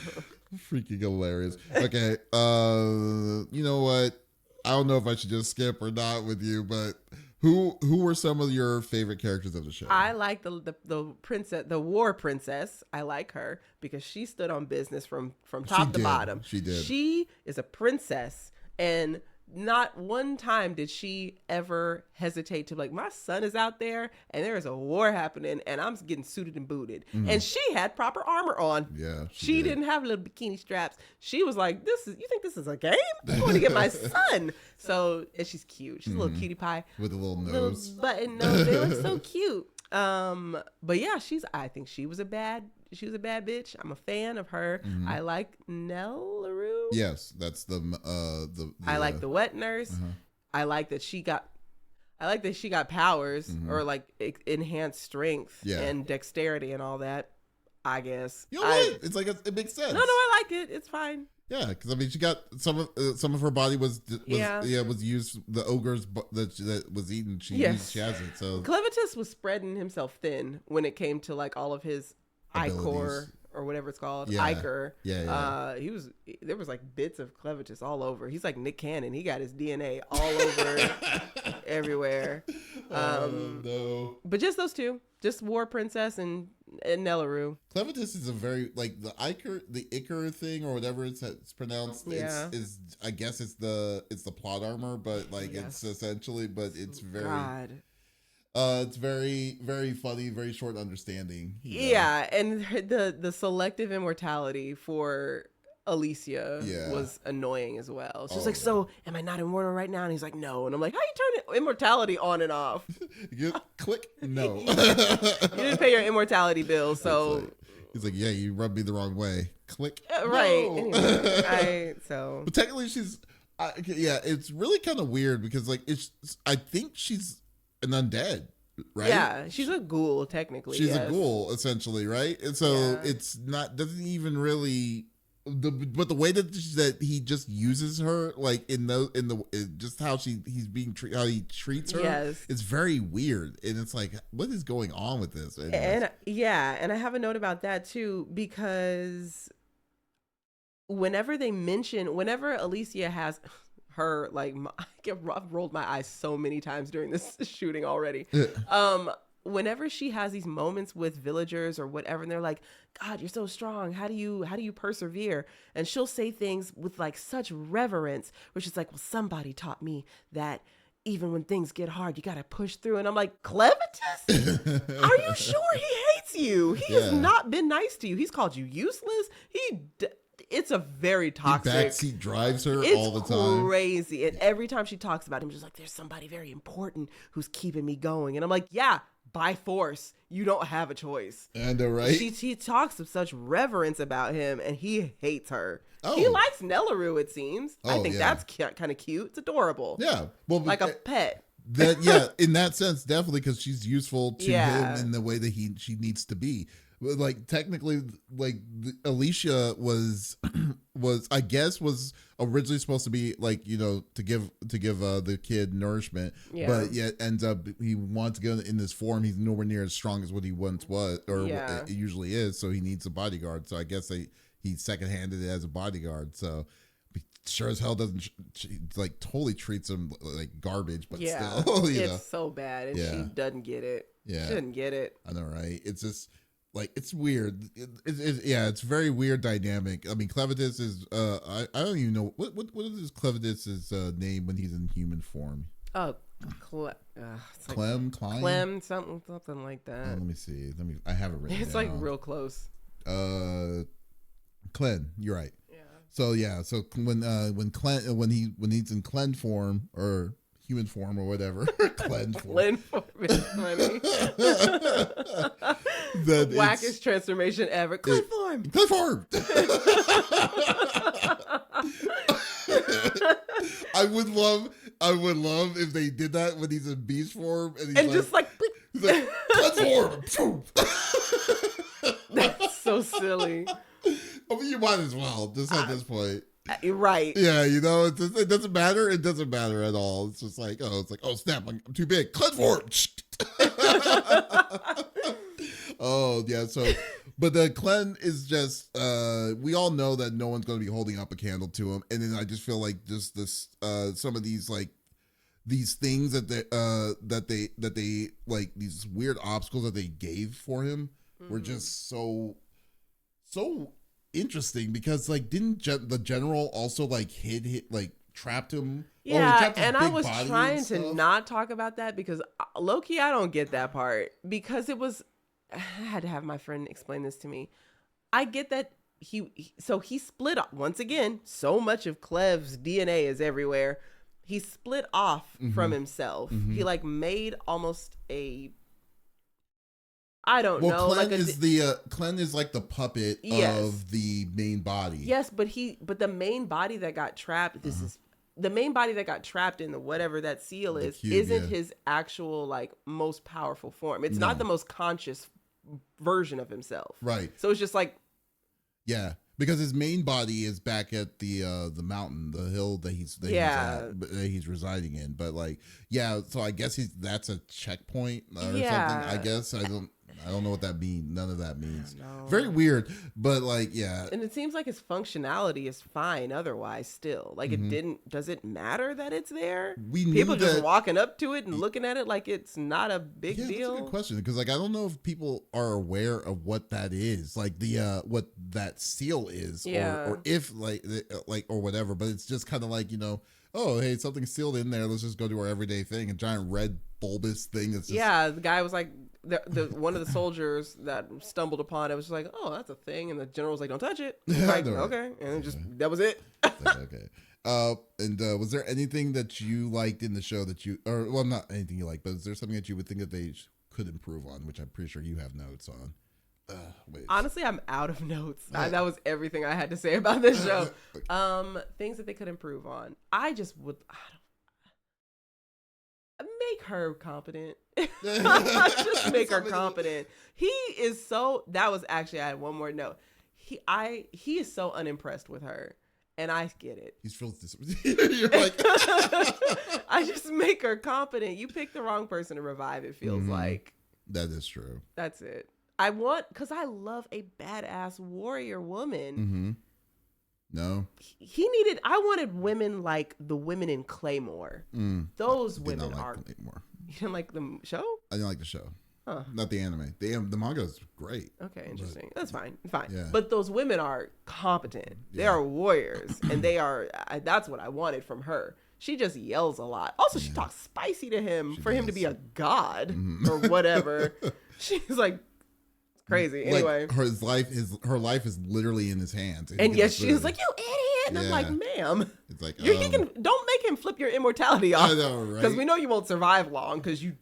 freaking hilarious. Okay. You know what? I don't know if I should just skip or not with you, but who were some of your favorite characters of the show? I like the princess, the war princess. I like her because she stood on business from top to did. bottom. She did. She is a princess, and not one time did she ever hesitate to be like, my son is out there and there is a war happening and I'm getting suited and booted. And she had proper armor on. Yeah, She didn't have little bikini straps. She was like, you think this is a game? I want to get my son. So, and she's cute. She's a little cutie pie. with a little Little nose. button nose. They look so cute. But yeah, I think she was a bad bitch. I'm a fan of her. I like Nellaroo. Yes, that's the I like the wet nurse. I like that she got powers or like enhanced strength Yeah. and dexterity and all that. I guess. You know what? It's like it makes sense. No, I like it. It's fine. Yeah, because I mean, she got some of her body was used. The ogre's that was eaten. She Yes. she has it. So Clevatess was spreading himself thin when it came to like all of his Abilities. ichor or whatever it's called. Yeah. Ichor. Yeah. There was like bits of Clevatess all over. He's like Nick Cannon. He got his DNA all over everywhere. no. But just those two. Just War Princess and Nellaroo. Clevatess is a very like the Ichor thing or whatever it's pronounced. Yeah. Is I guess it's the plot armor, but like it's essentially, but it's very. God. It's very, very funny, very short understanding. Yeah, and the selective immortality for Alicia was annoying as well. She's like, so am I not immortal right now? And he's like, no. And I'm like, how you turn immortality on and off? Click. No. You didn't pay your immortality bill, so He's like, yeah, you rubbed me the wrong way. Click. right. No. Anyway, But technically, it's really kind of weird because like I think she's an undead, right? Yeah, she's a ghoul technically. She's a ghoul essentially, right? And so it's not doesn't even really. But the way that he just uses her, like in just how how he treats her, it's very weird, and it's like, what is going on with this? And I have a note about that too, because whenever Alicia has her I've rolled my eyes so many times during this shooting already. Whenever she has these moments with villagers or whatever, and they're like, God, you're so strong. How do you persevere? And she'll say things with like such reverence, which is like, well, somebody taught me that even when things get hard, you got to push through. And I'm like, Clevatess, are you sure he hates you? He has not been nice to you. He's called you useless. it's a very toxic. He backseat drives her all the time. It's crazy. And every time she talks about him, she's like, there's somebody very important who's keeping me going. And I'm like, yeah, by force. You don't have a choice. And right? She talks with such reverence about him, and he hates her. Oh. He likes Nellaroo, it seems. I think that's kind of cute. It's adorable. Yeah. Well, like a pet. In that sense, definitely, because she's useful to him in the way that she needs to be. Like technically, like Alicia was I guess was originally supposed to be like, you know, to give the kid nourishment, but yet ends up he wants to go in this form. He's nowhere near as strong as what he once was or it usually is. So he needs a bodyguard. So I guess he secondhanded it as a bodyguard. So sure as hell doesn't like totally treats him like garbage, but still, it's so bad, and she doesn't get it. Yeah, she doesn't get it. I know, right? It's just. Like, it's weird. It's very weird dynamic. I mean, Clevatess is, I don't even know, what is Clevatess's name when he's in human form? Oh, Clem, something like that. Let me see. I have it written It's down. like real close. Clen, you're right. Yeah. So when he's in Clen form, or human form or whatever. Clen form. Clen form is funny. The wackest transformation ever. Clen form. Clen form. I would love if they did that when he's in beast form and he's just like Clen form. That's so silly. I mean, you might as well, just at this point. You're right. Yeah, you know, it doesn't matter. It doesn't matter at all. It's just like, oh snap, I'm too big. Clen form. Oh yeah, so but the Clen is just we all know that no one's going to be holding up a candle to him, and then I just feel like just this some of these like these things that they like these weird obstacles that they gave for him were just so interesting, because like didn't the general also like hit like trapped him? Yeah, and I was trying to not talk about that because low-key I don't get that part, because it was I had to have my friend explain this to me. I get that he split up once again. So much of Clev's DNA is everywhere. He split off from himself. He like made almost a I don't know. Clen Clen is like the puppet of the main body. Yes, but the main body that got trapped. This is the main body that got trapped in the whatever that seal is. Isn't his actual like most powerful form. It's not the most conscious version of himself. Right. So it's just like because his main body is back at the mountain, the hill that he's residing in. But like so I guess that's a checkpoint or something. I guess I don't know what that means. None of that means. Very weird, but like, and it seems like his functionality is fine otherwise still. Like does it matter that it's there? People just walking up to it and looking at it like it's not a big deal. That's a good question, because like I don't know if people are aware of what that is, like the what that seal is, or if like or whatever, but it's just kind of like, you know, oh hey, something's sealed in there, let's just go do our everyday thing. A giant red bulbous thing that's just... the guy was like, the one of the soldiers that stumbled upon it was just like, oh, that's a thing, and the general was like, don't touch it. Like, okay, and that was it. Okay. And was there anything that you liked in the show that not anything you liked, but is there something that you would think that they could improve on, which I'm pretty sure you have notes on? Honestly, I'm out of notes. That was everything I had to say about this show. Things that they could improve on. I just would make her competent. Just make her competent. He is so. That was actually, I had one more note. He is so unimpressed with her, and I get it. He's filled with You're like, I just make her competent. You pick the wrong person to revive. It feels like that is true. That's it. Because I love a badass warrior woman. No. I wanted women like the women in Claymore. Those women are. Claymore. You didn't like the show? I didn't like the show. Huh. Not the anime. The manga is great. Okay, interesting. That's fine. Fine. Yeah. But those women are competent. They are warriors, and they are. That's what I wanted from her. She just yells a lot. Also, she talks spicy to him him to be a god or whatever. She's like, crazy. Anyway, like her life is literally in his hands, and yes, she was like, "You idiot," and I'm like, "Ma'am, it's like he can don't make him flip your immortality off." I know, right? Because we know you won't survive long because you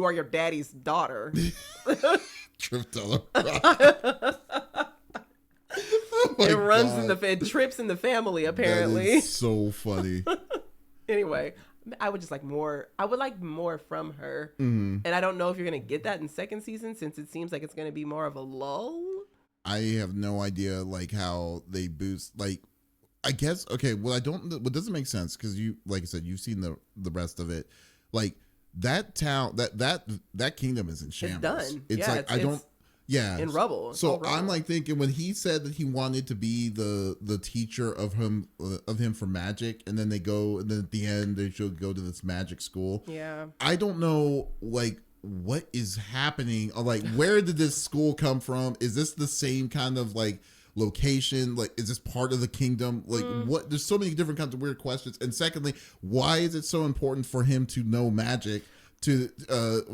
are your daddy's daughter. Trip teller. It runs in it trips in the family apparently. That is so funny. Anyway, I would just like more. I would like more from her, and I don't know if you're gonna get that in second season since it seems like it's gonna be more of a lull. I have no idea like how they boost. Like, I guess okay. What doesn't make sense because you, like I said, you've seen the rest of it. Like that town, that kingdom is in shambles. It's done. It's like I don't. Yeah, in rubble. So I'm like thinking when he said that he wanted to be the teacher of him for magic, and then they go, and then at the end they should go to this magic school. Yeah, I don't know like what is happening. Or, like where did this school come from? Is this the same kind of like location? Like is this part of the kingdom? Like what? There's so many different kinds of weird questions. And secondly, why is it so important for him to know magic?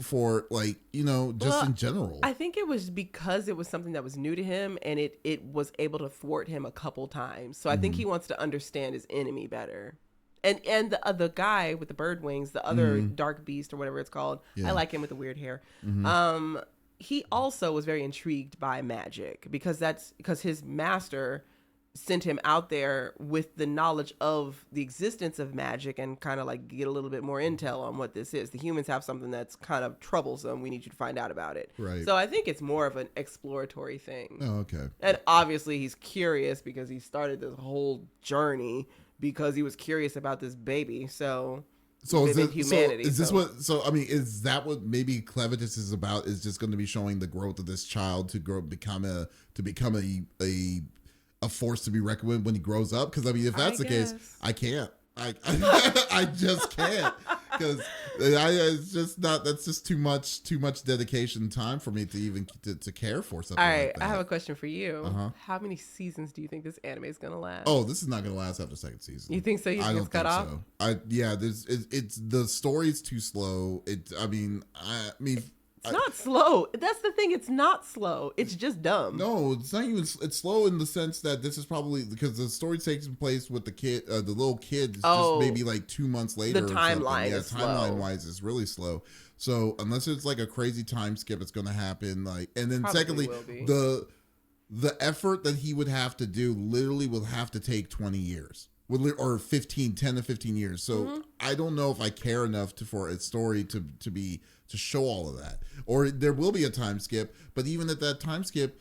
For like, you know, just in general. I think it was because it was something that was new to him and it was able to thwart him a couple times. So I think he wants to understand his enemy better. And the guy with the bird wings, the other dark beast or whatever it's called, I like him with the weird hair. He also was very intrigued by magic because his master sent him out there with the knowledge of the existence of magic and kind of like get a little bit more intel on what this is. The humans have something that's kind of troublesome. We need you to find out about it. Right. So I think it's more of an exploratory thing. Oh, okay. And obviously he's curious because he started this whole journey because he was curious about this baby. So is that what maybe Clevatess is about? Is just going to be showing the growth of this child to become a force to be reckoned with when he grows up? Because I mean, if that's the case, I can't. I just can't because it's just not. That's just too much dedication and time for me to even to care for something. All right, like that. I have a question for you. How many seasons do you think this anime is gonna last? Oh, this is not gonna last after second season. You think so? You think it's cut off? So. It's the story's too slow. I mean. It's not slow. That's the thing. It's not slow. It's just dumb. No, it's not even. It's slow in the sense that this is probably because the story takes place with the kid, the little kid. Just maybe like 2 months later. The timeline, timeline wise, is really slow. So unless it's like a crazy time skip, it's going to happen. Like, and then probably secondly, the effort that he would have to do literally will have to take 20 years. Or 10 to 15 years. So I don't know if I care enough for a story to show all of that. Or there will be a time skip, but even at that time skip,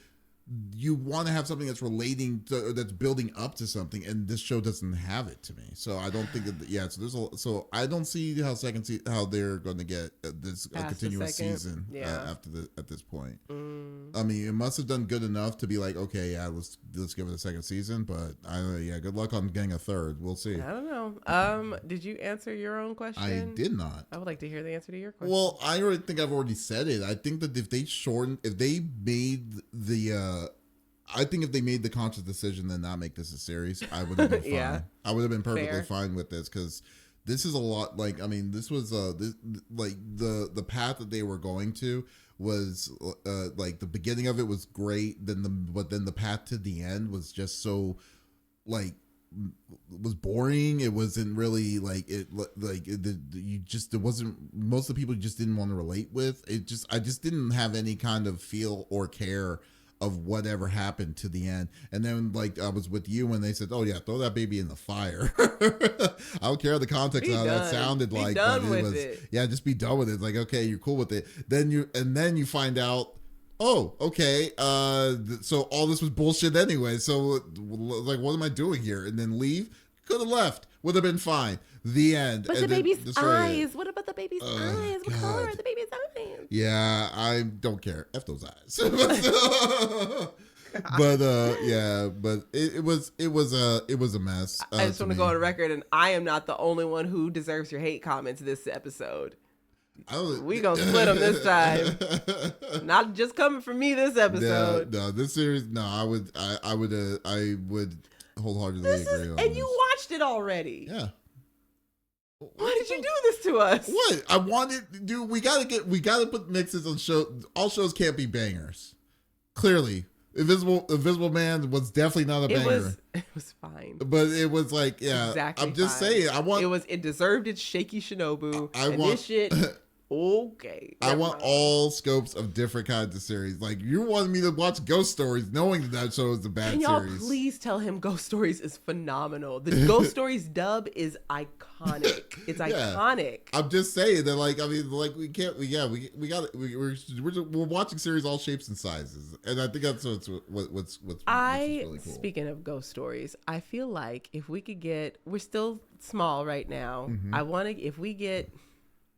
you want to have something that's that's building up to something, and this show doesn't have it to me. So I don't think so I don't see how how they're going to get this a continuous season at this point. I mean, it must have done good enough to be like, okay, yeah, let's give it a second season, but good luck on getting a third. We'll see. I don't know. Did you answer your own question? I did not. I would like to hear the answer to your question. Well, I already think I've already said it. I think that if they made the conscious decision to not make this a series, I would have been fine. Yeah. I would have been perfectly fine with this because this is a lot. Like, I mean, this was the path that they were going to was like the beginning of it was great. But then the path to the end was just so like was boring. It wasn't really it wasn't. Most of the people you just didn't want to relate with. I just didn't have any kind of feel or care of whatever happened to the end. And then like I was with you when they said, oh yeah, throw that baby in the fire. I don't care the context of how that sounded like, but just be done with it. It's like, okay, you're cool with it. Then you find out, oh, okay, so all this was bullshit anyway. So like, what am I doing here? And then leave? Could have left. Would have been fine. The end. But the baby's eyes. What about the baby's eyes? What color are the baby's eyes? Yeah, I don't care. F those eyes. But it was a mess. I just want to go on record, and I am not the only one who deserves your hate comments this episode. We gonna split them this time. Not just coming from me this episode. No, this series. No, I would wholeheartedly agree on. And you watched it already. Yeah. Why did you do this to us? What? I wanted, dude. We gotta put mixes on show. All shows can't be bangers. clearly. Invisible Man was definitely not a banger. It was fine. But it was like, yeah. Exactly. I'm just fine. saying, it deserved its shaky Shinobu. I want this shit. Okay. I want all scopes of different kinds of series. Like, you wanted me to watch Ghost Stories knowing that show is a bad Can y'all series. please tell him Ghost Stories is phenomenal. The Ghost Stories dub is iconic. It's iconic. I'm just saying that, like, I mean, like, we we're watching series all shapes and sizes, and I think that's what's really cool. Speaking of Ghost Stories, I feel like if we could get, we're still small right now. Mm-hmm. If we get,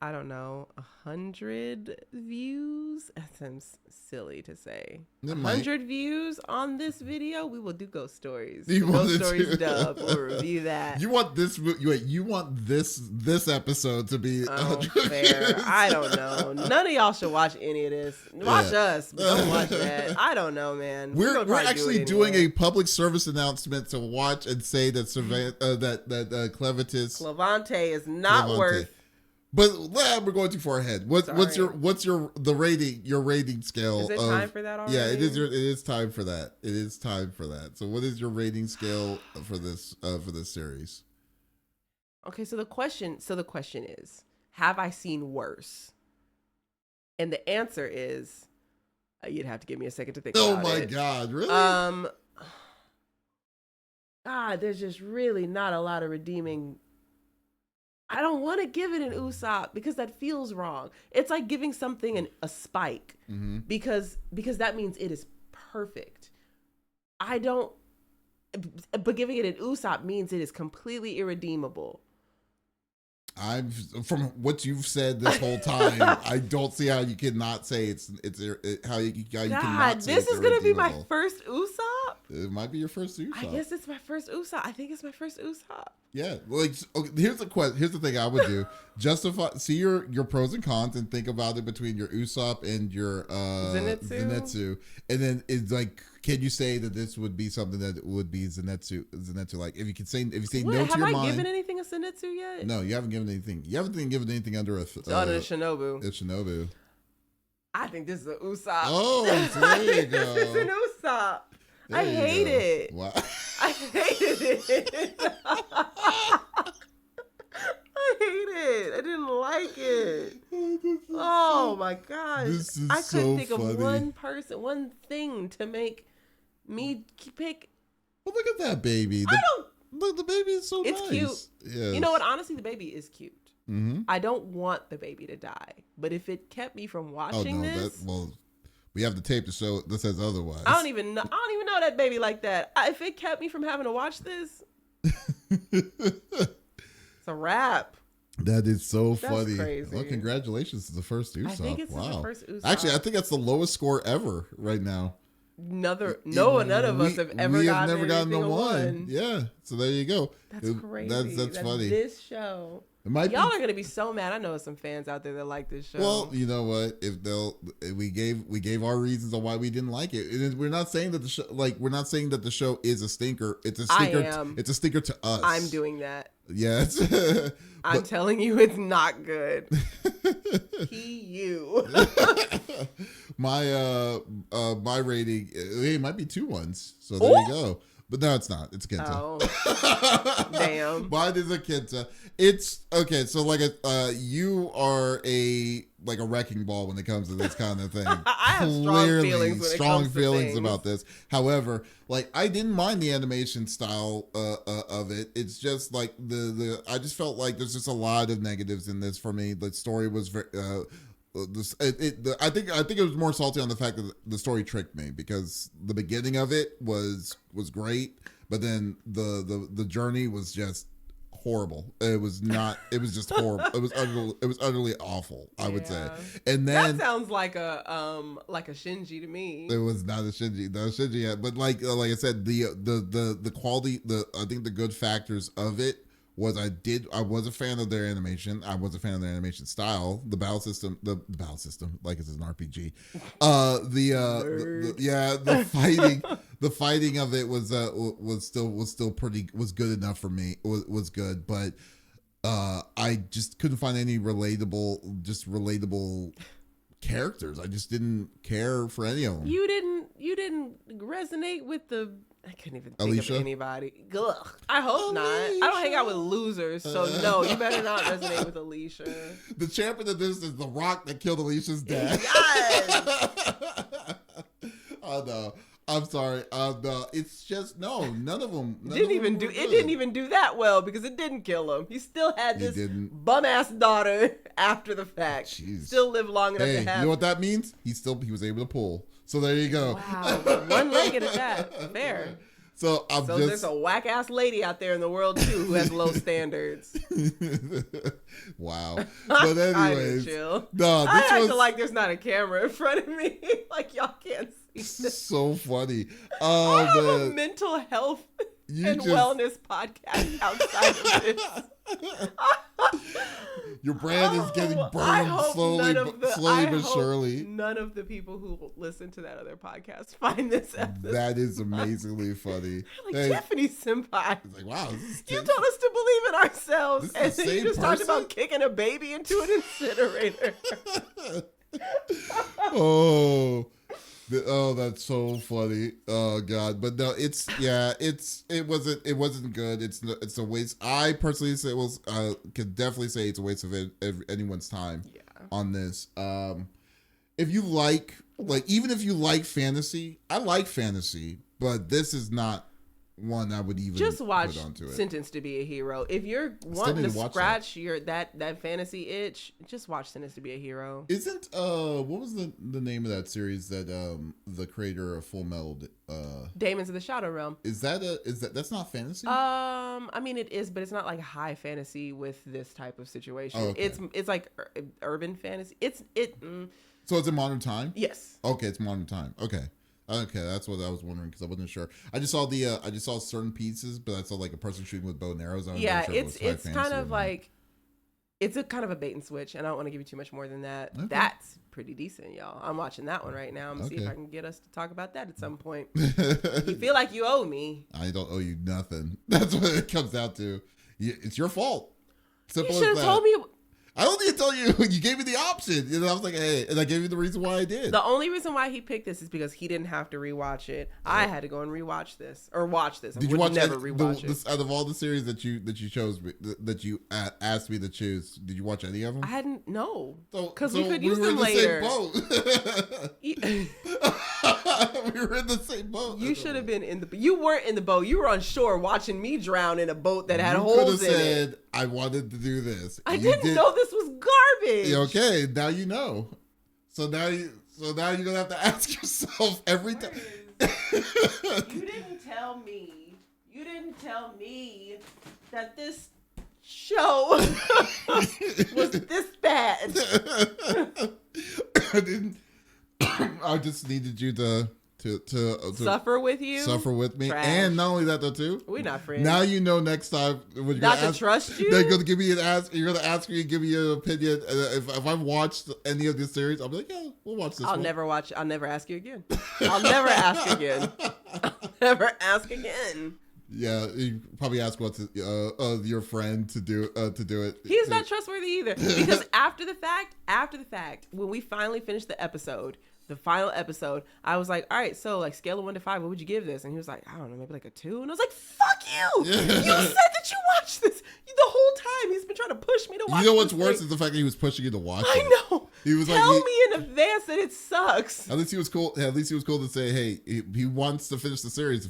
I don't know, 100 views. That sounds silly to say. 100 views on this video, we will do Ghost Stories. Ghost Stories dub. We'll review that. You want this? Wait, you want this episode to be? Fair. I don't know. None of y'all should watch any of this. Watch us, but don't watch that. I don't know, man. We're actually doing a public service announcement to watch and say that Clevatess is not worth. But we're going too far ahead. What's your rating? Your rating scale? Is it time for that already? Yeah, it is. It is time for that. It is time for that. So, what is your rating scale for this series? Okay, so the question is, have I seen worse? And the answer is, you'd have to give me a second to think. Oh about my it. God, really? God, there's just really not a lot of redeeming. I don't want to give it an Usopp because that feels wrong. It's like giving something a spike because that means it is perfect. But giving it an Usopp means it is completely irredeemable. From what you've said this whole time, I don't see how you cannot say how you cannot say this is gonna be my first Usopp. It might be your first Usopp. I guess it's my first Usopp. I think it's my first Usopp. Yeah, like, okay, here's the thing I would do: see your pros and cons and think about it between your Usopp and your Zenitsu, and then it's like, can you say that this would be something that would be Zenitsu like? If you say no to your mind. Have I given anything a Zenitsu yet? No, you haven't given anything. You haven't given anything under a Shinobu. It's Shinobu. I think this is an Usopp. Oh, there you go. This is an Usopp. I hate it. Wow. I hated it. I hate it. I didn't like it. Oh my gosh. I couldn't think of one thing to make me pick. Well, look at that baby. Look, the baby is so nice. It's cute. Yes. You know what? Honestly, the baby is cute. Mm-hmm. I don't want the baby to die. But if it kept me from watching this. We have the tape to show that says otherwise. I don't even know that baby like that. If it kept me from having to watch this, it's a wrap. That is so funny. Crazy. Well, congratulations to the first Usopp. I think it's the first Usopp. Actually, I think that's the lowest score ever right now. None of us have ever gotten a one. Yeah, so there you go. That's crazy. That's funny. This show. Y'all are gonna be so mad. I know some fans out there that like this show. Well, you know what? We gave our reasons on why we didn't like it. We're not saying that the show is a stinker. It's a stinker. It's a stinker to us. I'm doing that. Yes. I'm telling you, it's not good. You. My rating, it might be 2 1s. So there you go. But no, it's not. It's Kenta. Oh. Damn. Mine is a Kenta. It's okay. So you are a wrecking ball when it comes to this kind of thing. I have strong feelings about this. However, I didn't mind the animation style of it. It's just like I just felt like there's just a lot of negatives in this for me. The story was very. I think it was more salty on the fact that the story tricked me, because the beginning of it was great, but then the journey was just horrible. It was just horrible. It was utterly awful, I would say. And then that sounds like a Shinji to me. It was not a Shinji yet, but like I said, the quality, I think the good factors of it was I was a fan of their animation. I was a fan of their animation style. The battle system, like it's an RPG. The fighting of it was still good enough for me. It was good, but I just couldn't find any relatable characters. I just didn't care for any of them. You didn't resonate with the. I can't even think Alicia? of anybody. Ugh. I hope not. I don't hang out with losers, so no, you better not resonate with Alicia. The champion of this is The Rock that killed Alicia's dad. Yes. Oh no. I'm sorry. No, it's just none of them. It didn't even do that well because it didn't kill him. He still had this bum ass daughter after the fact. Jeez. Still lived long enough to have. You know what that means? He was able to pull. So there you go. Wow, one-legged at that. Fair. So there's a whack ass lady out there in the world too who has low standards. Wow. But anyways, chill. No, I act like there's not a camera in front of me. Like y'all can't see this. So funny. I have a mental health and wellness podcast outside of this. Your brand is getting burned slowly but surely. None of the people who listen to that other podcast find this episode. That is amazingly funny. Like, hey, Tiffany senpai. It's like, wow, you told us to believe in ourselves, and then you just talked about kicking a baby into an incinerator. Oh, that's so funny. Oh God, but no, it wasn't good. It's a waste. I personally say could definitely say it's a waste of anyone's time on this. If you even if you like fantasy, I like fantasy, but this is not one I would even just watch put onto it. Sentenced to be a Hero. If you're wanting to scratch that fantasy itch, just watch Sentenced to be a Hero. Isn't what was the name of that series that the creator of Full Metal Demons of the Shadow Realm. That's not fantasy? I mean it is, but it's not like high fantasy with this type of situation. Oh, okay. It's like urban fantasy. So it's in modern time? Yes. Okay, it's modern time. Okay, that's what I was wondering because I wasn't sure. I just saw certain pieces, but I saw like a person shooting with bow and arrows. It's kind of like it's a kind of a bait and switch, and I don't want to give you too much more than that. Okay. That's pretty decent, y'all. I'm watching that one right now. I'm gonna see if I can get us to talk about that at some point. You feel like you owe me. I don't owe you nothing. That's what it comes down to. It's your fault. Simple you should have told me. I don't need to tell you. You gave me the option. I was like, hey, and I gave you the reason why I did. The only reason why he picked this is because he didn't have to rewatch it. I had to go and rewatch this or watch this. Did you watch rewatch it? Out of all the series that you chose, that you asked me to choose, did you watch any of them? I hadn't. No, because we could use them later. We were in the same boat. You should have been in the. You weren't in the boat. You were on shore watching me drown in a boat that had holes in it. I wanted to do this. I didn't know this was garbage. Okay, now you know. So now you're gonna have to ask yourself every time. You didn't tell me. You didn't tell me that this show was this bad. I didn't. I just needed you to suffer with you, suffer with me. Trash. And not only that though too, we're not friends. Now you know next time when you're not to trust you. They're gonna give me an ask. You're gonna ask me and give me an opinion. If I've watched any of this series, I'll be like, yeah, we'll watch this. I'll never watch. I'll never ask you again. I'll never ask again. I'll never ask again. Yeah, you probably ask your friend to do it. He's not trustworthy either because after the fact, when we finally finished the final episode, I was like, all right, so like scale of 1 to 5, what would you give this? And he was like, I don't know, maybe like a 2. And I was like, fuck you! You said that you watched this the whole time. He's been trying to push me to watch. You know what's worse is the fact that he was pushing you to watch it. I know. He was Tell me in advance that it sucks. At least he was cool. At least he was cool to say, hey, he wants to finish the series.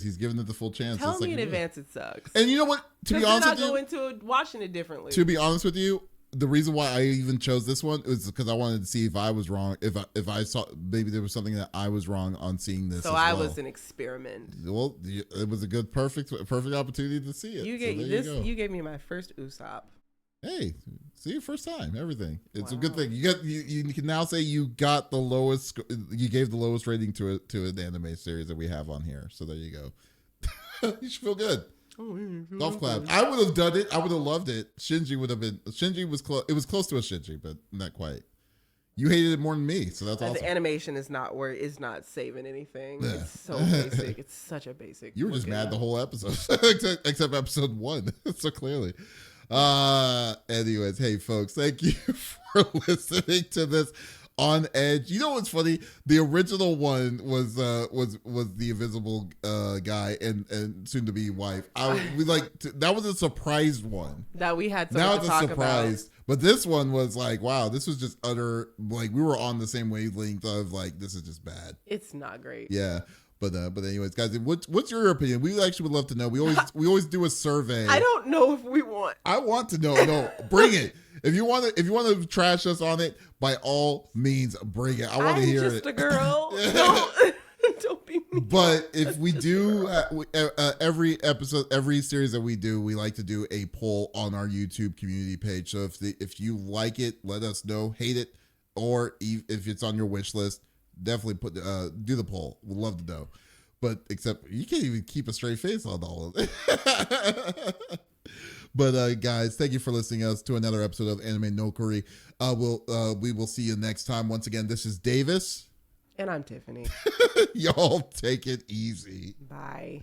He's giving it the full chance. Tell me in advance it sucks. And you know what? To be honest with you, I go into watching it differently. To be honest with you, the reason why I even chose this one is because I wanted to see if I was wrong. If I saw maybe there was something that I was wrong on seeing this. So I was an experiment. Well, it was a good, perfect opportunity to see it. You gave me my first Usopp. Hey, see it first time. Everything. It's a good thing. You can now say you got the lowest. You gave the lowest rating to an anime series that we have on here. So there you go. You should feel good. Golf clap. I would have done it. I would have loved it. Shinji was close. It was close to a Shinji, but not quite. You hated it more than me, so that's awesome. The animation is not saving anything. Yeah. It's so basic. It's such a basic. You were just mad the whole episode, except episode 1. So clearly. Anyways, hey folks, thank you for listening to this on edge. You know what's funny? The original one was the invisible guy and soon to be wife. That was a surprised one. That we had Now something it's to a talk surprise. about. But this one was like, wow, this was just utter, like, we were on the same wavelength of like, this is just bad. It's not great. Yeah. But anyways, guys, what's your opinion? We actually would love to know. We always do a survey. I don't know if we want. I want to know. No, bring it. If you want to trash us on it, by all means, bring it. I want to hear it. I'm just a girl. Don't be mean. But if we do every episode, every series that we do, we like to do a poll on our YouTube community page. So if you like it, let us know. Hate it, or if it's on your wish list, definitely do the poll. We'd love to know. But except you can't even keep a straight face on all of it. But guys, thank you for listening to another episode of Anime Nokori. We will see you next time. Once again, this is Davis. And I'm Tiffany. Y'all take it easy. Bye.